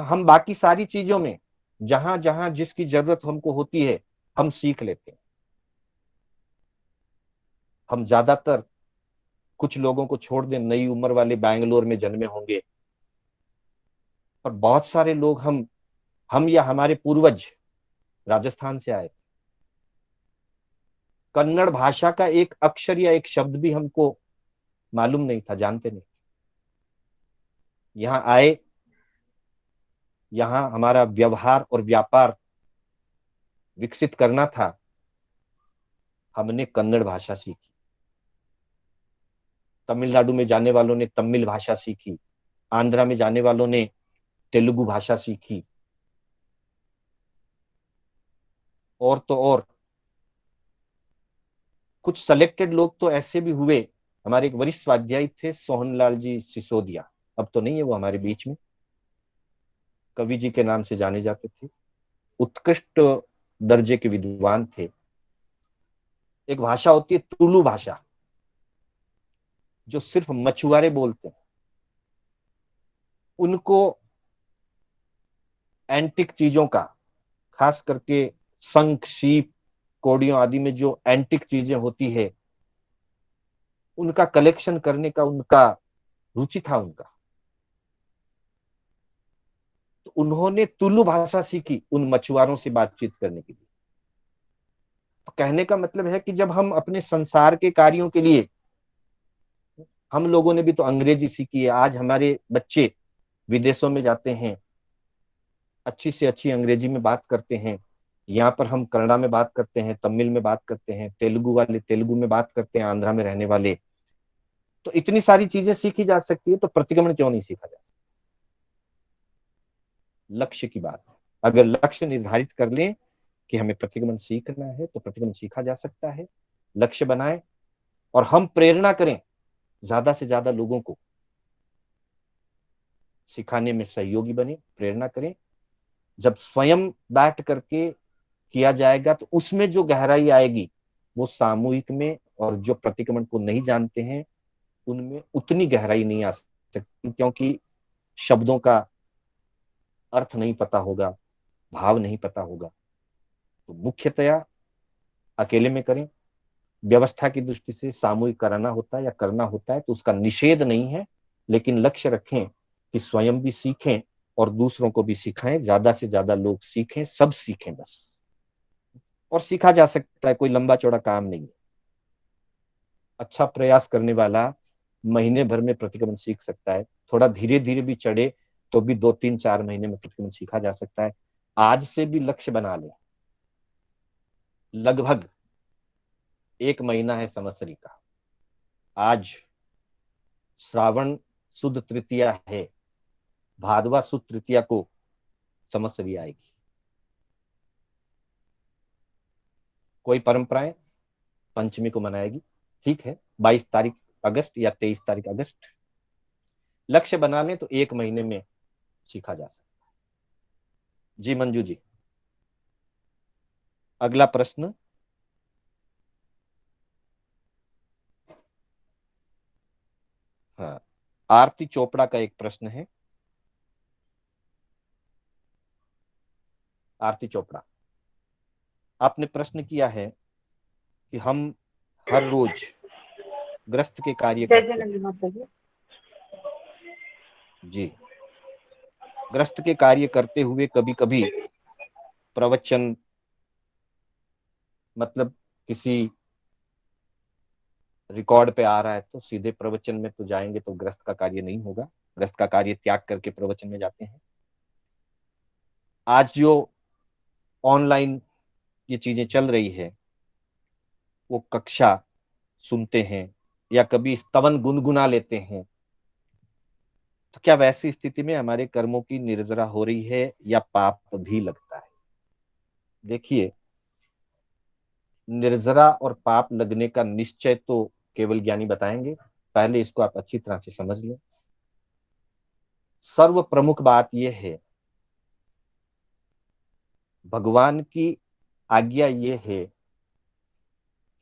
हम बाकी सारी चीजों में जहां जहां जिसकी जरूरत हमको होती है, हम सीख लेते हैं। हम ज्यादातर, कुछ लोगों को छोड़ दें, नई उम्र वाले बैंगलोर में जन्मे होंगे, पर बहुत सारे लोग, हम या हमारे पूर्वज राजस्थान से आए। कन्नड़ भाषा का एक अक्षर या एक शब्द भी हमको मालूम नहीं था, जानते नहीं। यहां आए, यहां हमारा व्यवहार और व्यापार विकसित करना था, हमने कन्नड़ भाषा सीखी। तमिलनाडु में जाने वालों ने तमिल भाषा सीखी, आंध्रा में जाने वालों ने तेलुगु भाषा सीखी, और तो और कुछ सेलेक्टेड लोग तो ऐसे भी हुए। हमारे एक वरिष्ठ स्वाध्यायी थे सोहनलाल जी सिसोदिया, अब तो नहीं है वो हमारे बीच में, कवि जी के नाम से जाने जाते थे, उत्कृष्ट दर्जे के विद्वान थे। एक भाषा होती है तुलु भाषा, जो सिर्फ मछुआरे बोलते हैं। उनको एंटिक चीजों का, खास करके शंख, सीप, कोड़ियों आदि में जो एंटिक चीजें होती है, उनका कलेक्शन करने का उनका रुचि था उनका। तो उन्होंने तुलु भाषा सीखी उन मछुआरों से बातचीत करने के लिए। तो कहने का मतलब है कि जब हम अपने संसार के कार्यों के लिए, हम लोगों ने भी तो अंग्रेजी सीखी है। आज हमारे बच्चे विदेशों में जाते हैं, अच्छी से अच्छी अंग्रेजी में बात करते हैं। यहाँ पर हम कन्नड़ा में बात करते हैं, तमिल में बात करते हैं, तेलुगु वाले तेलुगु में बात करते हैं, आंध्रा में रहने वाले। तो इतनी सारी चीजें सीखी जा सकती है, तो प्रतिक्रमण क्यों नहीं सीखा जा सकता? लक्ष्य की बात है। अगर लक्ष्य निर्धारित कर लें कि हमें प्रतिक्रमण सीखना है, तो प्रतिक्रमण सीखा जा सकता है। लक्ष्य बनाएं और हम प्रेरणा करें, ज्यादा से ज्यादा लोगों को सिखाने में सहयोगी बने, प्रेरणा करें। जब स्वयं बैठ करके किया जाएगा तो उसमें जो गहराई आएगी वो सामूहिक में, और जो प्रतिक्रमण को नहीं जानते हैं उनमें उतनी गहराई नहीं आ सकती, क्योंकि शब्दों का अर्थ नहीं पता होगा, भाव नहीं पता होगा। तो मुख्यतया अकेले में करें। व्यवस्था की दृष्टि से सामूहिक कराना होता है या करना होता है तो उसका निषेध नहीं है, लेकिन लक्ष्य रखें कि स्वयं भी सीखें और दूसरों को भी सिखाएं, ज्यादा से ज्यादा लोग सीखें, सब सीखें बस। और सीखा जा सकता है, कोई लंबा चौड़ा काम नहीं है। अच्छा प्रयास करने वाला महीने भर में प्रतिक्रमण सीख सकता है, थोड़ा धीरे धीरे भी चढ़े तो भी 2-3-4 महीने में प्रतिक्रमण सीखा जा सकता है। आज से भी लक्ष्य बना ले। लगभग 1 महीना है संवत्सरी का। आज श्रावण शुद्ध तृतीया है, भादवा शुद्ध तृतीया को संवत्सरी आएगी। कोई परंपराएं पंचमी को मनाएगी, ठीक है, 22 तारीख अगस्त या 23 तारीख अगस्त। लक्ष्य बना लें तो 1 महीने में सीखा जा सकता है। जी मंजू जी, अगला प्रश्न। हाँ, आरती चोपड़ा का एक प्रश्न है। आरती चोपड़ा, आपने प्रश्न किया है कि हम हर रोज ग्रस्त के कार्य करते हैं। जी, ग्रस्त के कार्य करते हुए कभी कभी प्रवचन, मतलब किसी रिकॉर्ड पे आ रहा है तो सीधे प्रवचन में तो जाएंगे तो ग्रस्त का कार्य नहीं होगा। ग्रस्त का कार्य त्याग करके प्रवचन में जाते हैं। आज जो ऑनलाइन ये चीजें चल रही है, वो कक्षा सुनते हैं या कभी स्तवन गुनगुना लेते हैं, तो क्या वैसी स्थिति में हमारे कर्मों की निर्जरा हो रही है या पाप भी लगता है? देखिए, निर्जरा और पाप लगने का निश्चय तो केवल ज्ञानी बताएंगे। पहले इसको आप अच्छी तरह से समझ लें। सर्व प्रमुख बात यह है, भगवान की आज्ञा यह है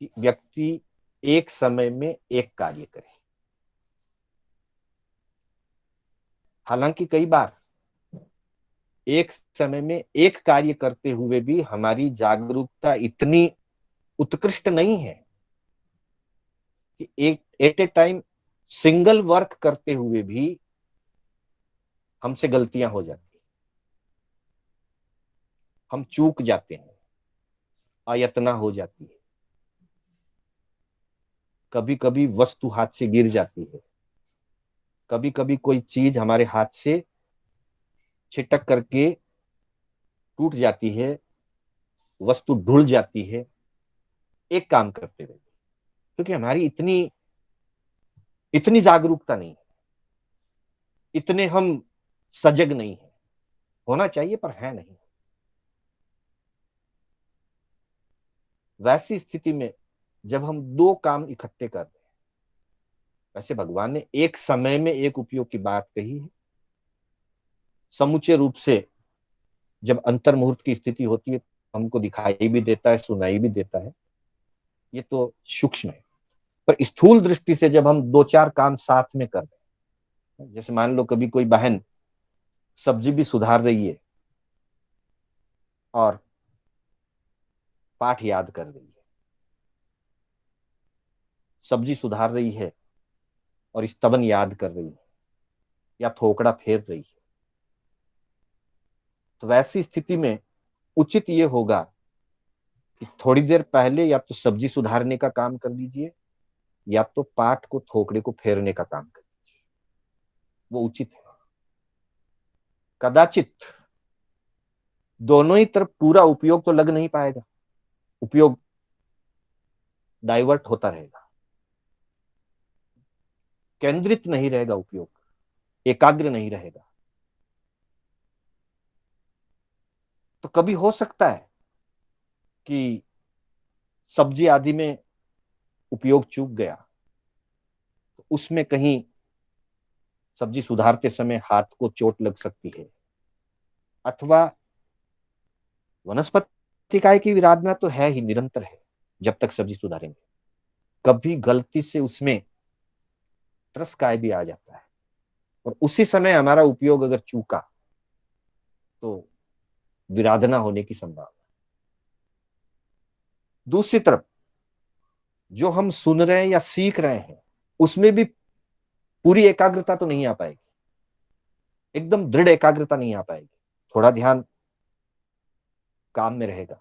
कि व्यक्ति एक समय में एक कार्य करे। हालांकि कई बार एक समय में एक कार्य करते हुए भी हमारी जागरूकता इतनी उत्कृष्ट नहीं है कि एक at a time single work करते हुए भी हमसे गलतियां हो जाती हैं, हम चूक जाते हैं, अयतना हो जाती है, कभी कभी वस्तु हाथ से गिर जाती है, कभी कभी कोई चीज हमारे हाथ से छिटक करके टूट जाती है, वस्तु ढुल जाती है एक काम करते हुए, क्योंकि हमारी इतनी इतनी जागरूकता नहीं है, इतने हम सजग नहीं है। होना चाहिए पर है नहीं। वैसी स्थिति में जब हम दो काम इकट्ठे कर रहे हैं, वैसे भगवान ने एक समय में एक उपयोग की बात कही है। समुचे रूप से जब अंतर मुहूर्त की स्थिति होती है हमको दिखाई भी देता है, सुनाई भी देता है, ये तो सूक्ष्म है। पर स्थूल दृष्टि से जब हम दो चार काम साथ में कर रहे हैं, जैसे मान लो कभी कोई बहन सब्जी भी सुधार रही है और पाठ याद कर रही है, सब्जी सुधार रही है और स्तवन याद कर रही है या थोकड़ा फेर रही है, तो वैसी स्थिति में उचित ये होगा कि थोड़ी देर पहले या तो सब्जी सुधारने का काम कर लीजिए या तो पाठ को थोकड़े को फेरने का काम कर लीजिए, वो उचित है। कदाचित दोनों ही तरफ पूरा उपयोग तो लग नहीं पाएगा, उपयोग डाइवर्ट होता रहेगा, केंद्रित नहीं रहेगा, उपयोग एकाग्र नहीं रहेगा। तो कभी हो सकता है कि सब्जी आदि में उपयोग चूक गया, तो उसमें कहीं सब्जी सुधारते समय हाथ को चोट लग सकती है, अथवा वनस्पति काय की विराधना तो है ही, निरंतर है जब तक सब्जी सुधारेंगे। कभी गलती से उसमें त्रस्काय भी आ जाता है और उसी समय हमारा उपयोग अगर चूका तो विराधना होने की संभावना। दूसरी तरफ जो हम सुन रहे हैं या सीख रहे हैं उसमें भी पूरी एकाग्रता तो नहीं आ पाएगी, एकदम दृढ़ एकाग्रता नहीं आ पाएगी, थोड़ा ध्यान काम में रहेगा।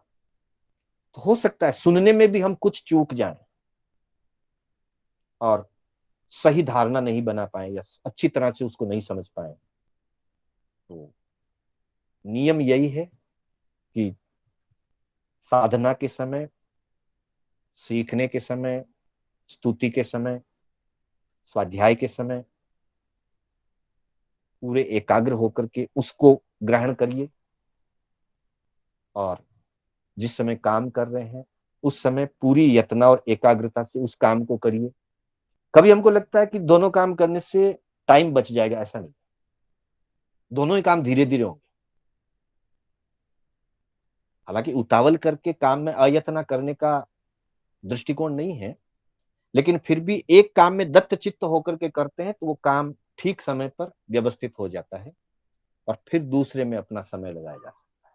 तो हो सकता है सुनने में भी हम कुछ चूक जाएं और सही धारणा नहीं बना पाए या अच्छी तरह से उसको नहीं समझ पाए। तो नियम यही है कि साधना के समय, सीखने के समय, स्तुति के समय, स्वाध्याय के समय पूरे एकाग्र होकर के उसको ग्रहण करिए और जिस समय काम कर रहे हैं उस समय पूरी यत्न और एकाग्रता से उस काम को करिए। कभी हमको लगता है कि दोनों काम करने से टाइम बच जाएगा, ऐसा नहीं, दोनों ही काम धीरे धीरे होंगे। हालांकि उतावल करके काम में अयत्न करने का दृष्टिकोण नहीं है, लेकिन फिर भी एक काम में दत्त चित्त होकर के करते हैं तो वो काम ठीक समय पर व्यवस्थित हो जाता है और फिर दूसरे में अपना समय लगाया जा सकता है,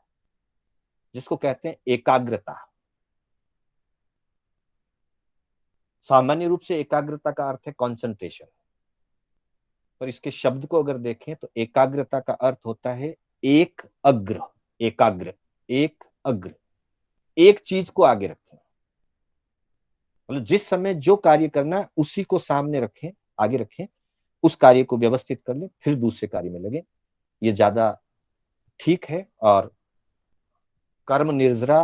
जिसको कहते हैं एकाग्रता। सामान्य रूप से एकाग्रता का अर्थ है कंसंट्रेशन, पर इसके शब्द को अगर देखें तो एकाग्रता का अर्थ होता है एक अग्र, एकाग्र, एक अग्र, एक चीज को आगे रखें। मतलब जिस समय जो कार्य करना है उसी को सामने रखें, आगे रखें, उस कार्य को व्यवस्थित कर लें, फिर दूसरे कार्य में लगे। ये ज्यादा ठीक है और कर्म निर्जरा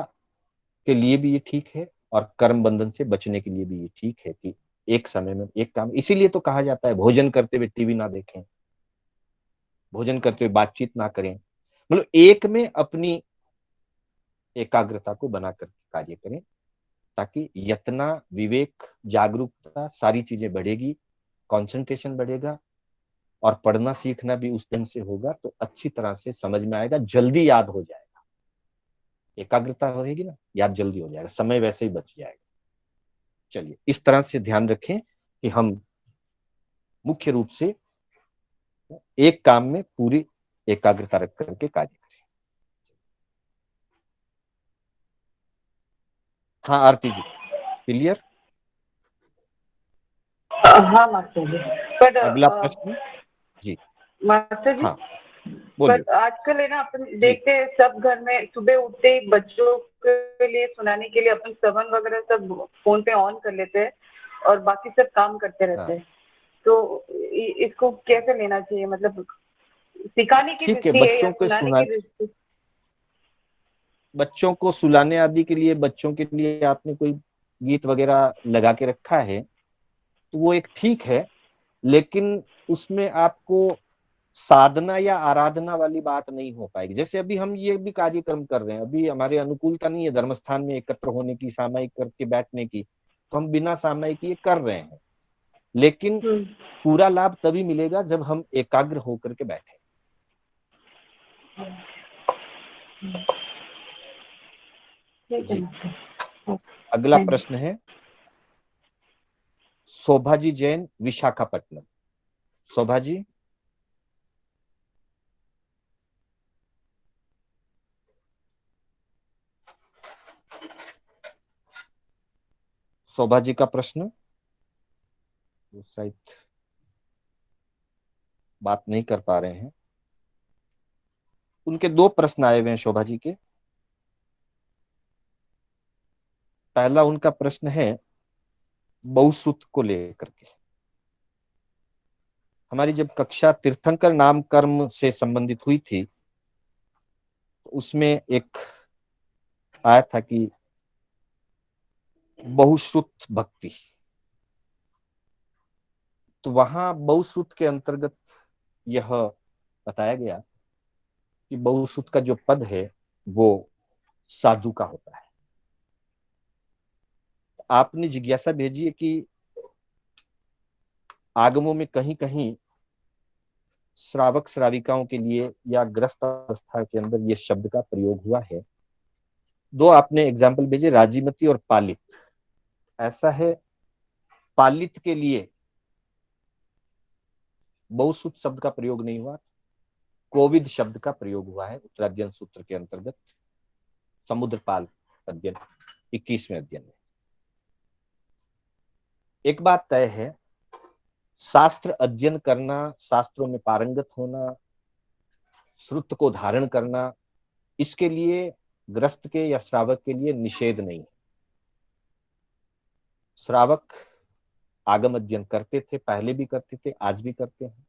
के लिए भी ये ठीक है और कर्म बंधन से बचने के लिए भी ये ठीक है कि एक समय में एक काम। इसीलिए तो कहा जाता है भोजन करते हुए टीवी ना देखें, भोजन करते हुए बातचीत ना करें, मतलब एक में अपनी एकाग्रता को बनाकर कार्य करें ताकि यत्ना, विवेक, जागरूकता सारी चीजें बढ़ेगी, कंसंट्रेशन बढ़ेगा और पढ़ना सीखना भी उस ढंग से होगा तो अच्छी तरह से समझ में आएगा, जल्दी याद हो जाएगा। एकाग्रता रहेगी ना, याद जल्दी हो जाएगा, समय वैसे ही बच जाएगा। चलिए इस तरह से ध्यान रखें कि हम मुख्य रूप से एक काम में पूरी एकाग्रता रख करके कार्य करें। हाँ आरती जी, क्लियर? हाँ मास्टर जी, पर अगला प्रश्न जी। मास्टर जी, हाँ बोलिए पर आजकल है ना अपन देखते हैं सब घर में सुबह उठते ही बच्चों के लिए सुनाने के लिए अपन श्रवण वगैरह सब फोन पे ऑन कर लेते हैं और बाकी सब काम करते रहते हैं। तो इसको कैसे लेना चाहिए, मतलब सिखाने की ठीक है। दृष्टि है या सुनाने की दृष्टि? बच्चों को सुलाने आदि के लिए, बच्चों के लिए आपने कोई गीत वगैरह लगा के रखा है तो वो एक ठीक है, लेकिन उसमें आपको साधना या आराधना वाली बात नहीं हो पाएगी। जैसे अभी हम ये भी कार्यक्रम कर रहे हैं, अभी हमारे अनुकूलता नहीं है धर्मस्थान में एकत्र होने की, सामायिक करके बैठने की, तो हम बिना सामायिक ये कर रहे हैं, लेकिन पूरा लाभ तभी मिलेगा जब हम एकाग्र होकर के बैठे। जी। अगला प्रश्न है शोभा जी जैन, विशाखापट्टनम। शोभा जी। शोभा जी का प्रश्न, वो शायद बात नहीं कर पा रहे हैं। उनके 2 प्रश्न आए हुए हैं शोभा जी के। पहला उनका प्रश्न है बहुसूत्र को लेकर के। हमारी जब कक्षा तीर्थंकर नाम कर्म से संबंधित हुई थी, तो उसमें एक आया था कि बहुश्रुत भक्ति, तो वहां बहुश्रुत के अंतर्गत यह बताया गया कि बहुश्रुत का जो पद है वो साधु का होता है। आपने जिज्ञासा भेजी है कि आगमों में कहीं कहीं श्रावक श्राविकाओं के लिए या ग्रस्त अवस्था के अंदर ये शब्द का प्रयोग हुआ है। 2 आपने एग्जाम्पल भेजे, राजीमती और पालित। ऐसा है, पालित के लिए बहुश्रुत शब्द का प्रयोग नहीं हुआ, कोविद शब्द का प्रयोग हुआ है उत्तराध्ययन सूत्र के अंतर्गत समुद्रपाल अध्ययन 21वें अध्ययन में। एक बात तय है, शास्त्र अध्ययन करना, शास्त्रों में पारंगत होना, श्रुत को धारण करना, इसके लिए ग्रस्त के या श्रावक के लिए निषेध नहीं है। श्रावक आगम अध्ययन करते थे, पहले भी करते थे, आज भी करते हैं,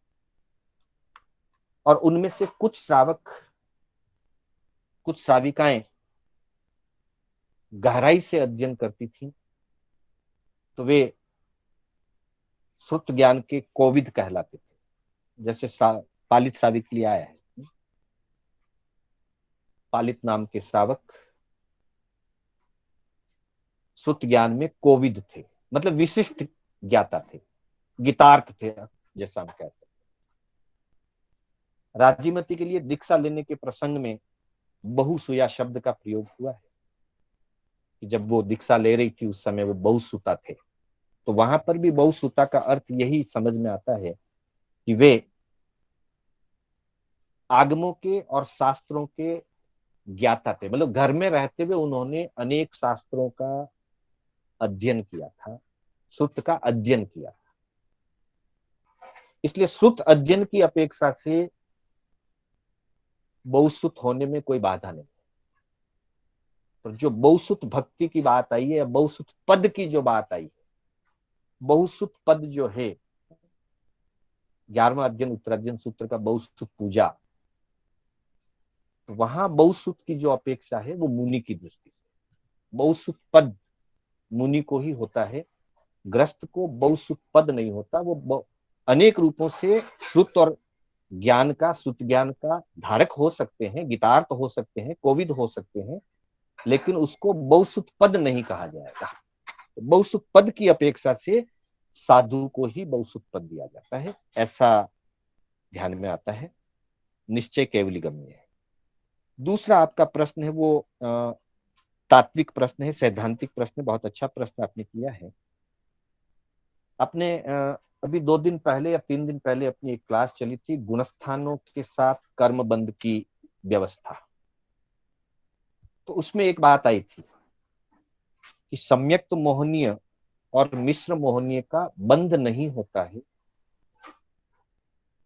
और उनमें से कुछ श्रावक, कुछ श्राविकाएं गहराई से अध्ययन करती थी, तो वे श्रुत ज्ञान के कोविद कहलाते थे। जैसे पालित श्राविक के लिए आया है, पालित नाम के श्रावक श्रुत ज्ञान में कोविद थे, मतलब विशिष्ट ज्ञाता थे, गीतार्थ थे, जैसा हम कह सकते। राजीमती के लिए दीक्षा लेने के प्रसंग में बहुसुया शब्द का प्रयोग हुआ है कि जब वो दीक्षा ले रही थी उस समय वो बहुसुता थे, तो वहां पर भी बहुसुता का अर्थ यही समझ में आता है कि वे आगमों के और शास्त्रों के ज्ञाता थे, मतलब घर में रहते हुए उन्होंने अनेक शास्त्रों का अध्ययन किया था, श्रुत का अध्ययन किया था। इसलिए श्रुत अध्ययन की अपेक्षा से बहुश्रुत होने में कोई बाधा नहीं। तो जो बहुश्रुत भक्ति की बात आई है या बहुश्रुत पद की जो बात आई है, बहुश्रुत पद जो है 11वां अध्ययन उत्तराध्ययन सूत्र का बहुश्रुत पूजा, तो वहां बहुश्रुत की जो अपेक्षा है वो मुनि की दृष्टि से बहुश्रुत पद मुनि को ही होता है, ग्रस्त को बहुश्रुत पद नहीं होता। वो अनेक रूपों से श्रुत और ज्ञान का, श्रुत ज्ञान का धारक हो सकते हैं, गीतार्थ हो सकते हैं, कोविद हो सकते हैं, लेकिन उसको बहुश्रुत पद नहीं कहा जाएगा। बहुश्रुत पद की अपेक्षा से साधु को ही बहुश्रुत पद दिया जाता है, ऐसा ध्यान में आता है। निश्चय केवली गम्य है। दूसरा आपका प्रश्न है वो तात्विक प्रश्न है, सैद्धांतिक प्रश्न है। बहुत अच्छा प्रश्न आपने किया है। आपने अभी 2 दिन पहले या 3 दिन पहले अपनी एक क्लास चली थी, गुणस्थानों के साथ कर्मबंध की व्यवस्था। तो उसमें एक बात आई थी कि सम्यक्त मोहनीय और मिश्र मोहनीय का बंध नहीं होता है,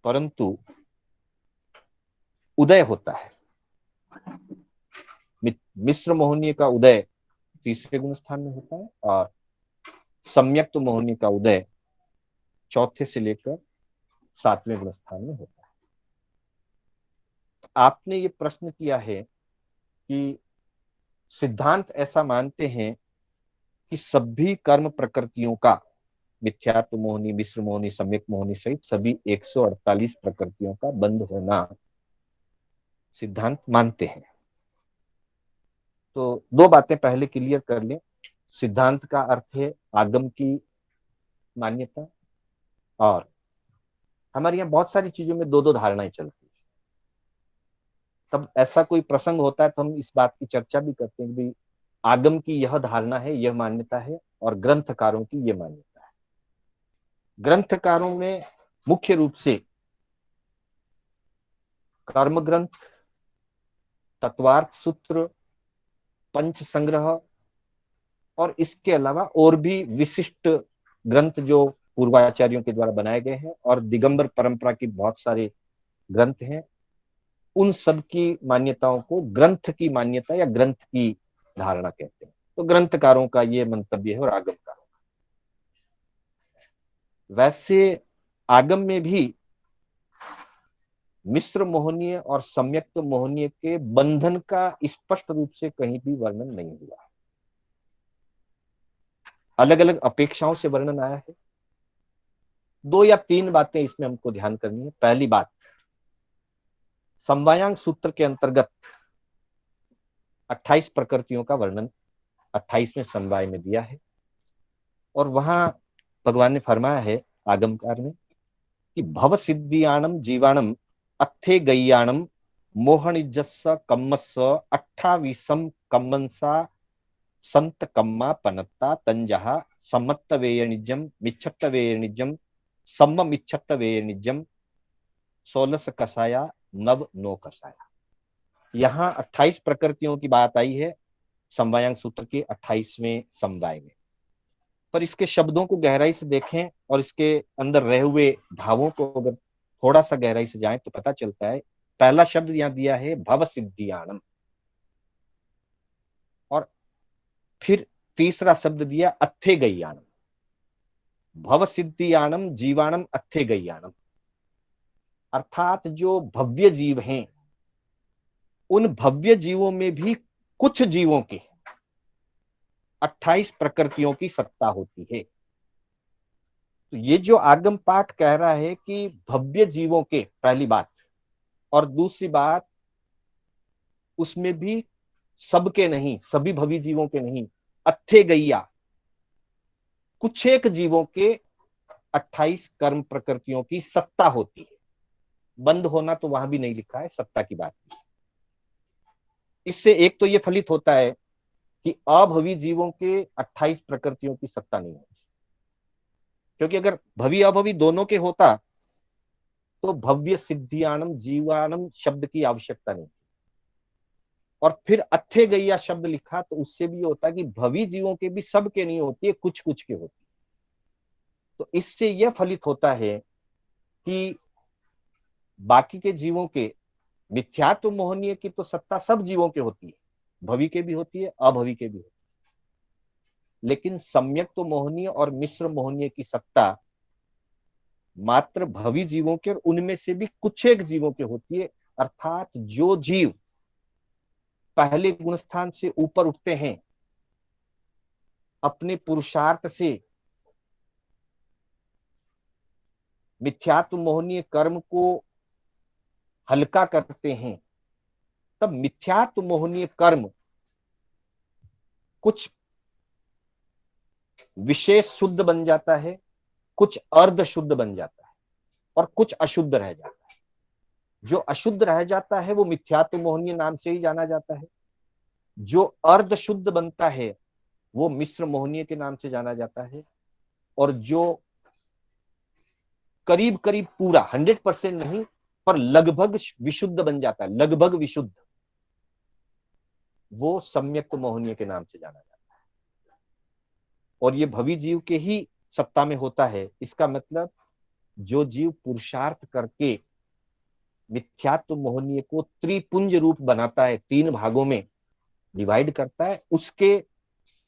परंतु उदय होता है। मिश्र मोहनीय का उदय 3रे गुण स्थान में होता है और सम्यक्त मोहनीय का उदय 4थे से लेकर 7वें गुण स्थान में होता है। आपने ये प्रश्न किया है कि सिद्धांत ऐसा मानते हैं कि सभी कर्म प्रकृतियों का मिथ्यात्व मोहिनी, मिश्र मोहिनी, सम्यक मोहिनी सहित सभी 148 प्रकृतियों का बंद होना सिद्धांत मानते हैं। तो दो बातें पहले क्लियर कर लें। सिद्धांत का अर्थ है आगम की मान्यता, और हमारे यहाँ बहुत सारी चीजों में दो दो धारणाएं चलती है। तब ऐसा कोई प्रसंग होता है तो हम इस बात की चर्चा भी करते हैं कि भाई आगम की यह धारणा है, यह मान्यता है, और ग्रंथकारों की यह मान्यता है। ग्रंथकारों में मुख्य रूप से कर्म ग्रंथ, तत्वार्थ सूत्र, पंच संग्रह और इसके अलावा और भी विशिष्ट ग्रंथ जो पूर्वाचार्यों के द्वारा बनाए गए हैं और दिगंबर परंपरा की बहुत सारे ग्रंथ हैं, उन सब की मान्यताओं को ग्रंथ की मान्यता या ग्रंथ की धारणा कहते हैं। तो ग्रंथकारों का ये मंतव्य है और आगमकारों का। वैसे आगम में भी मिश्र मोहनीय और सम्यक्त मोहनीय के बंधन का स्पष्ट रूप से कहीं भी वर्णन नहीं हुआ। अलग अलग अपेक्षाओं से वर्णन आया है। दो या तीन बातें इसमें हमको ध्यान करनी है। पहली बात, समवायांग सूत्र के अंतर्गत 28 प्रकृतियों का वर्णन 28वें समवाय में दिया है, और वहां भगवान ने फरमाया है आगमकार में कि भव सिद्धियाणम जीवाणम अथे गैयाणम मोहनिजस्स कम्मस्स 28 कम्मंसा संत कम्मा पनत्ता तंजहा सम्मत्त वेयनिजम मिच्छत्त वेयनिजम सम्म मिच्छत्त वेयनिजम 16 कसाया नव नो कसाया। यहाँ 28 प्रकृतियों की बात आई है समवायांग सूत्र के 28वें समवाय में। पर इसके शब्दों को गहराई से देखें और इसके अंदर रहे हुए भावों को अगर थोड़ा सा गहराई से जाएं तो पता चलता है। पहला शब्द यहाँ दिया है भव सिद्धियाणम, और फिर तीसरा शब्द दिया अथे गैयाणम। भव सिद्धियाणम जीवाणम अथे गैयाणम, अर्थात जो भव्य जीव हैं उन भव्य जीवों में भी कुछ जीवों के 28 प्रकृतियों की सत्ता होती है। तो ये जो आगम पाठ कह रहा है कि भव्य जीवों के, पहली बात, और दूसरी बात उसमें भी सबके नहीं, सभी भव्य जीवों के नहीं, अथे गैया कुछ एक जीवों के 28 कर्म प्रकृतियों की सत्ता होती है। बंद होना तो वहां भी नहीं लिखा है, सत्ता की बात है। इससे एक तो ये फलित होता है कि अभवी जीवों के 28 प्रकृतियों की सत्ता नहीं होती, क्योंकि अगर भवी अभवी दोनों के होता तो भव्य सिद्धियाणम जीवाणम शब्द की आवश्यकता नहीं। और फिर अथे गैया शब्द लिखा तो उससे भी होता कि भवी जीवों के भी सबके नहीं होती है, कुछ कुछ के होती। तो इससे यह फलित होता है कि बाकी के जीवों के मिथ्यात्व मोहनीय की तो सत्ता सब जीवों के होती है, भवी के भी होती है, अभवी के भी होती है, लेकिन सम्यक्त मोहनीय और मिश्र मोहनीय की सत्ता मात्र भवी जीवों के और उनमें से भी कुछ एक जीवों के होती है। अर्थात जो जीव पहले गुणस्थान से ऊपर उठते हैं, अपने पुरुषार्थ से मिथ्यात्व मोहनीय कर्म को हल्का करते हैं, तब मिथ्यात्व मोहनीय कर्म कुछ विशेष शुद्ध बन जाता है, कुछ अर्ध शुद्ध बन जाता है, और कुछ अशुद्ध रह जाता है। जो अशुद्ध रह जाता है वो मिथ्यात्व मोहनीय नाम से ही जाना जाता है। जो अर्ध शुद्ध बनता है वो मिश्र मोहनीय के नाम से जाना जाता है। और जो करीब करीब पूरा 100% नहीं पर लगभग विशुद्ध बन जाता है, लगभग विशुद्ध, वो सम्यक्त मोहनीय के नाम से जाना जाता है। और ये भवी जीव के ही सत्ता में होता है। इसका मतलब जो जीव पुरुषार्थ करके मिथ्यात्व मोहनीय को त्रिपुंज रूप बनाता है, 3 भागों में डिवाइड करता है, उसके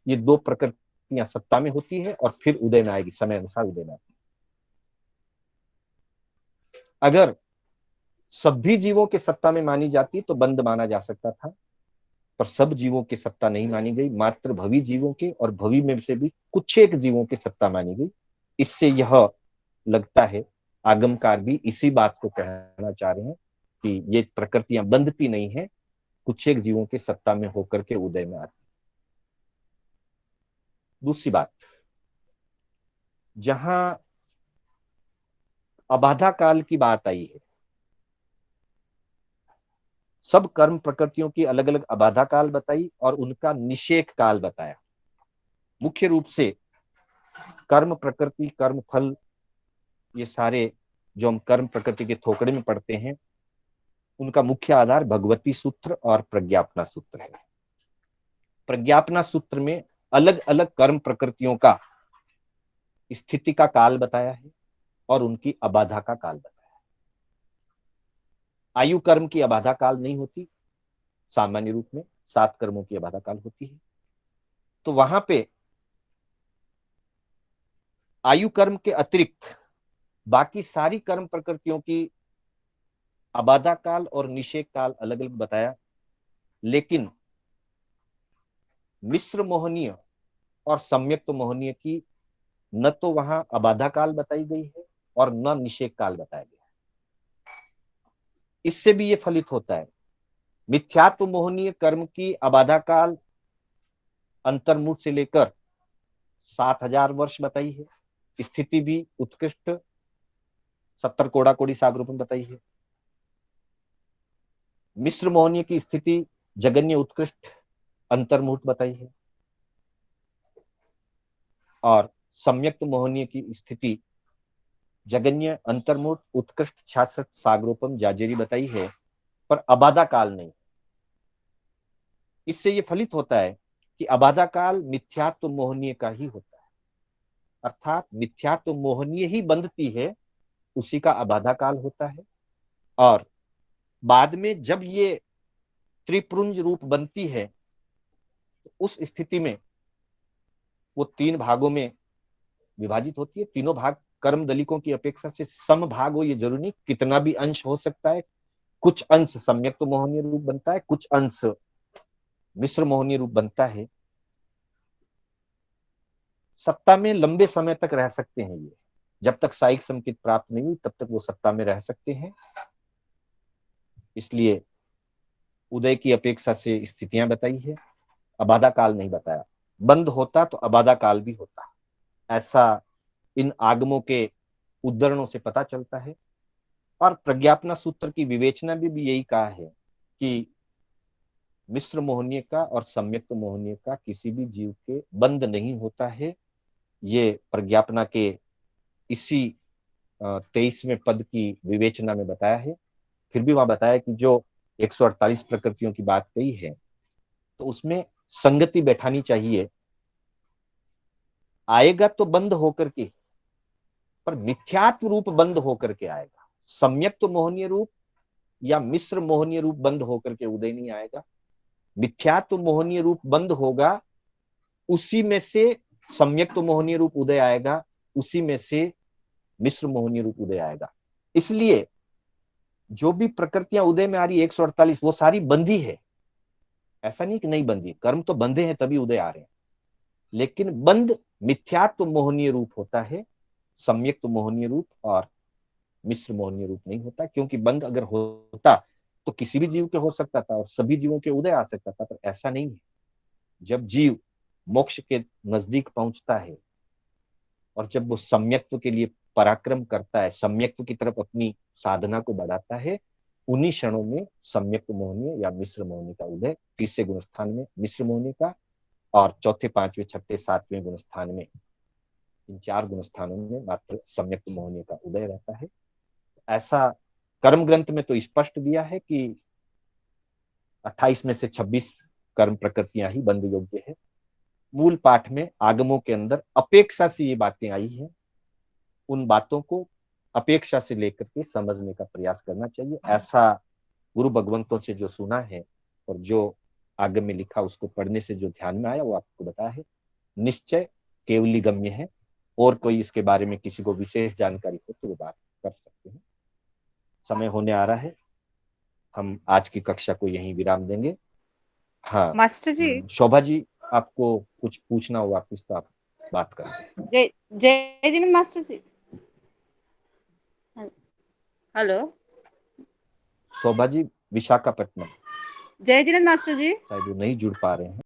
ये 2 प्रकृतियां सत्ता में होती है और फिर उदय में आएगी, समय अनुसार उदय में आएगी। अगर सभी जीवों के सत्ता में मानी जाती तो बंद माना जा सकता था, पर सब जीवों की सत्ता नहीं मानी गई, मात्र भवी जीवों के और भवी में से भी कुछ एक जीवों की सत्ता मानी गई। इससे यह लगता है आगमकार भी इसी बात को कहना चाह रहे हैं कि ये प्रकृतियां बंधती नहीं है, कुछ एक जीवों के सत्ता में होकर के उदय में आती। दूसरी बात, जहां अबाधा काल की बात आई है, सब कर्म प्रकृतियों की अलग अलग अबाधा काल बताई और उनका निषेक काल बताया। मुख्य रूप से कर्म प्रकृति, कर्म फल, ये सारे जो हम कर्म प्रकृति के थोकड़े में पढ़ते हैं, उनका मुख्य आधार भगवती सूत्र और प्रज्ञापना सूत्र है। प्रज्ञापना सूत्र में अलग अलग कर्म प्रकृतियों का स्थिति का काल बताया है और उनकी अबाधा का काल बताया है। आयु कर्म की अबाधा काल नहीं होती, सामान्य रूप में 7 कर्मों की अबाधा काल होती है। तो वहां पे आयु कर्म के अतिरिक्त बाकी सारी कर्म प्रकृतियों की अबाधा काल और निषेक काल अलग अलग बताया, लेकिन मिश्र मोहनीय और सम्यक्त मोहनीय की न तो वहां अबाधा काल बताई गई है और न निषेक काल बताया गया है। इससे भी ये फलित होता है, मिथ्यात्व मोहनीय कर्म की अबाधा काल अंतर्मुख से लेकर 7,000 वर्ष बताई है, स्थिति भी उत्कृष्ट 70 कोड़ा कोड़ी सागरूपम बताई है। मिश्र मोहनीय की स्थिति जगन्य उत्कृष्ट अंतर्मुहूर्त बताई है और सम्यक्त मोहनीय की स्थिति जगन्य अंतर्मुहूर्त उत्कृष्ट 66 सागरोपम जाजेरी बताई है, पर अबाधा काल नहीं। इससे ये फलित होता है कि अबाधा काल मिथ्यात्व मोहनीय का ही होता है, अर्थात मिथ्यात्व मोहनीय ही बंधती है, उसी का अबाधा काल होता है। और बाद में जब ये त्रिपुंज रूप बनती है, तो उस स्थिति में वो 3 भागों में विभाजित होती है। तीनों भाग कर्म दलिकों की अपेक्षा से सम भाग हो, ये जरूरी नहीं, कितना भी अंश हो सकता है। कुछ अंश सम्यक्त मोहनीय रूप बनता है, कुछ अंश मिश्र मोहनीय रूप बनता है। सत्ता में लंबे समय तक रह सकते हैं ये, जब तक साइक संकेत प्राप्त नहीं हुई तब तक वो सत्ता में रह सकते हैं। इसलिए उदय की अपेक्षा से स्थितियां बताई है, अबाधा काल नहीं बताया। बंद होता तो अबाधा काल भी होता, ऐसा इन आगमों के उद्धरणों से पता चलता है। और प्रज्ञापना सूत्र की विवेचना भी यही कहा है कि मिश्र मोहनीय का और सम्यक्त मोहनीय का किसी भी जीव के बंद नहीं होता है। ये प्रज्ञापना के इसी 23वें पद की विवेचना में बताया है। फिर भी वहां बताया कि जो 148 प्रकृतियों की बात कही है, तो उसमें संगति बैठानी चाहिए। आएगा तो बंद होकर के, पर मिथ्यात्व रूप बंद होकर के आएगा। सम्यक्त मोहनीय रूप या मिश्र मोहनीय रूप बंद होकर के उदय नहीं आएगा। मिथ्यात्व मोहनीय रूप बंद होगा, उसी में से सम्यक्त मोहनीय रूप उदय आएगा, उसी में से मिश्र मोहनीय रूप उदय आएगा। इसलिए जो भी प्रकृतियां उदय में आ रही 148, वो सारी बंधी है। ऐसा नहीं कि नहीं बंधी, कर्म तो बंधे हैं तभी उदय आ रहे हैं, लेकिन बंद मिथ्यात्व मोहनीय रूप होता है, सम्यक्त मोहनीय रूप और मिश्र मोहनीय रूप नहीं होता। क्योंकि बंद अगर होता तो किसी भी जीव के हो सकता था और सभी जीवों के उदय आ सकता था, पर ऐसा नहीं है। जब जीव मोक्ष के नजदीक पहुंचता है और जब वो सम्यक्त्व के लिए पराक्रम करता है, सम्यक्त्व की तरफ अपनी साधना को बढ़ाता है, उन्हीं क्षणों में सम्यक्त मोहनीय या मिश्र मोहनीय का उदय, तीसरे गुणस्थान में मिश्र मोहनीय का और चौथे, पांचवें, छठे, सातवें गुणस्थान में, इन 4 गुणस्थानों में मात्र सम्यक्त मोहनीय का उदय रहता है। ऐसा कर्म ग्रंथ में तो स्पष्ट दिया है कि 28 में से 26 कर्म प्रकृतियां ही बंद योग्य है। मूल पाठ में आगमों के अंदर अपेक्षा से ये बातें आई हैं, उन बातों को अपेक्षा से लेकर के समझने का प्रयास करना चाहिए। ऐसा गुरु भगवंतों से जो सुना है और जो आगम में लिखा उसको पढ़ने से जो ध्यान में आया वो आपको बताया है। निश्चय केवली गम्य है, और कोई इसके बारे में किसी को विशेष जानकारी हो तो वो बात कर सकते हैं। समय होने आ रहा है, हम आज की कक्षा को यहीं विराम देंगे। हाँ मास्टर जी, शोभा जी, आपको कुछ पूछना हो वापिस तो आप बात कर सकते हैं। जय जय जिनेंद्र मास्टर जी। हेलो, शोभा जी विशाखापट्टनम, जय जिनेंद्र मास्टर जी। शायद वो नहीं जुड़ पा रहे हैं।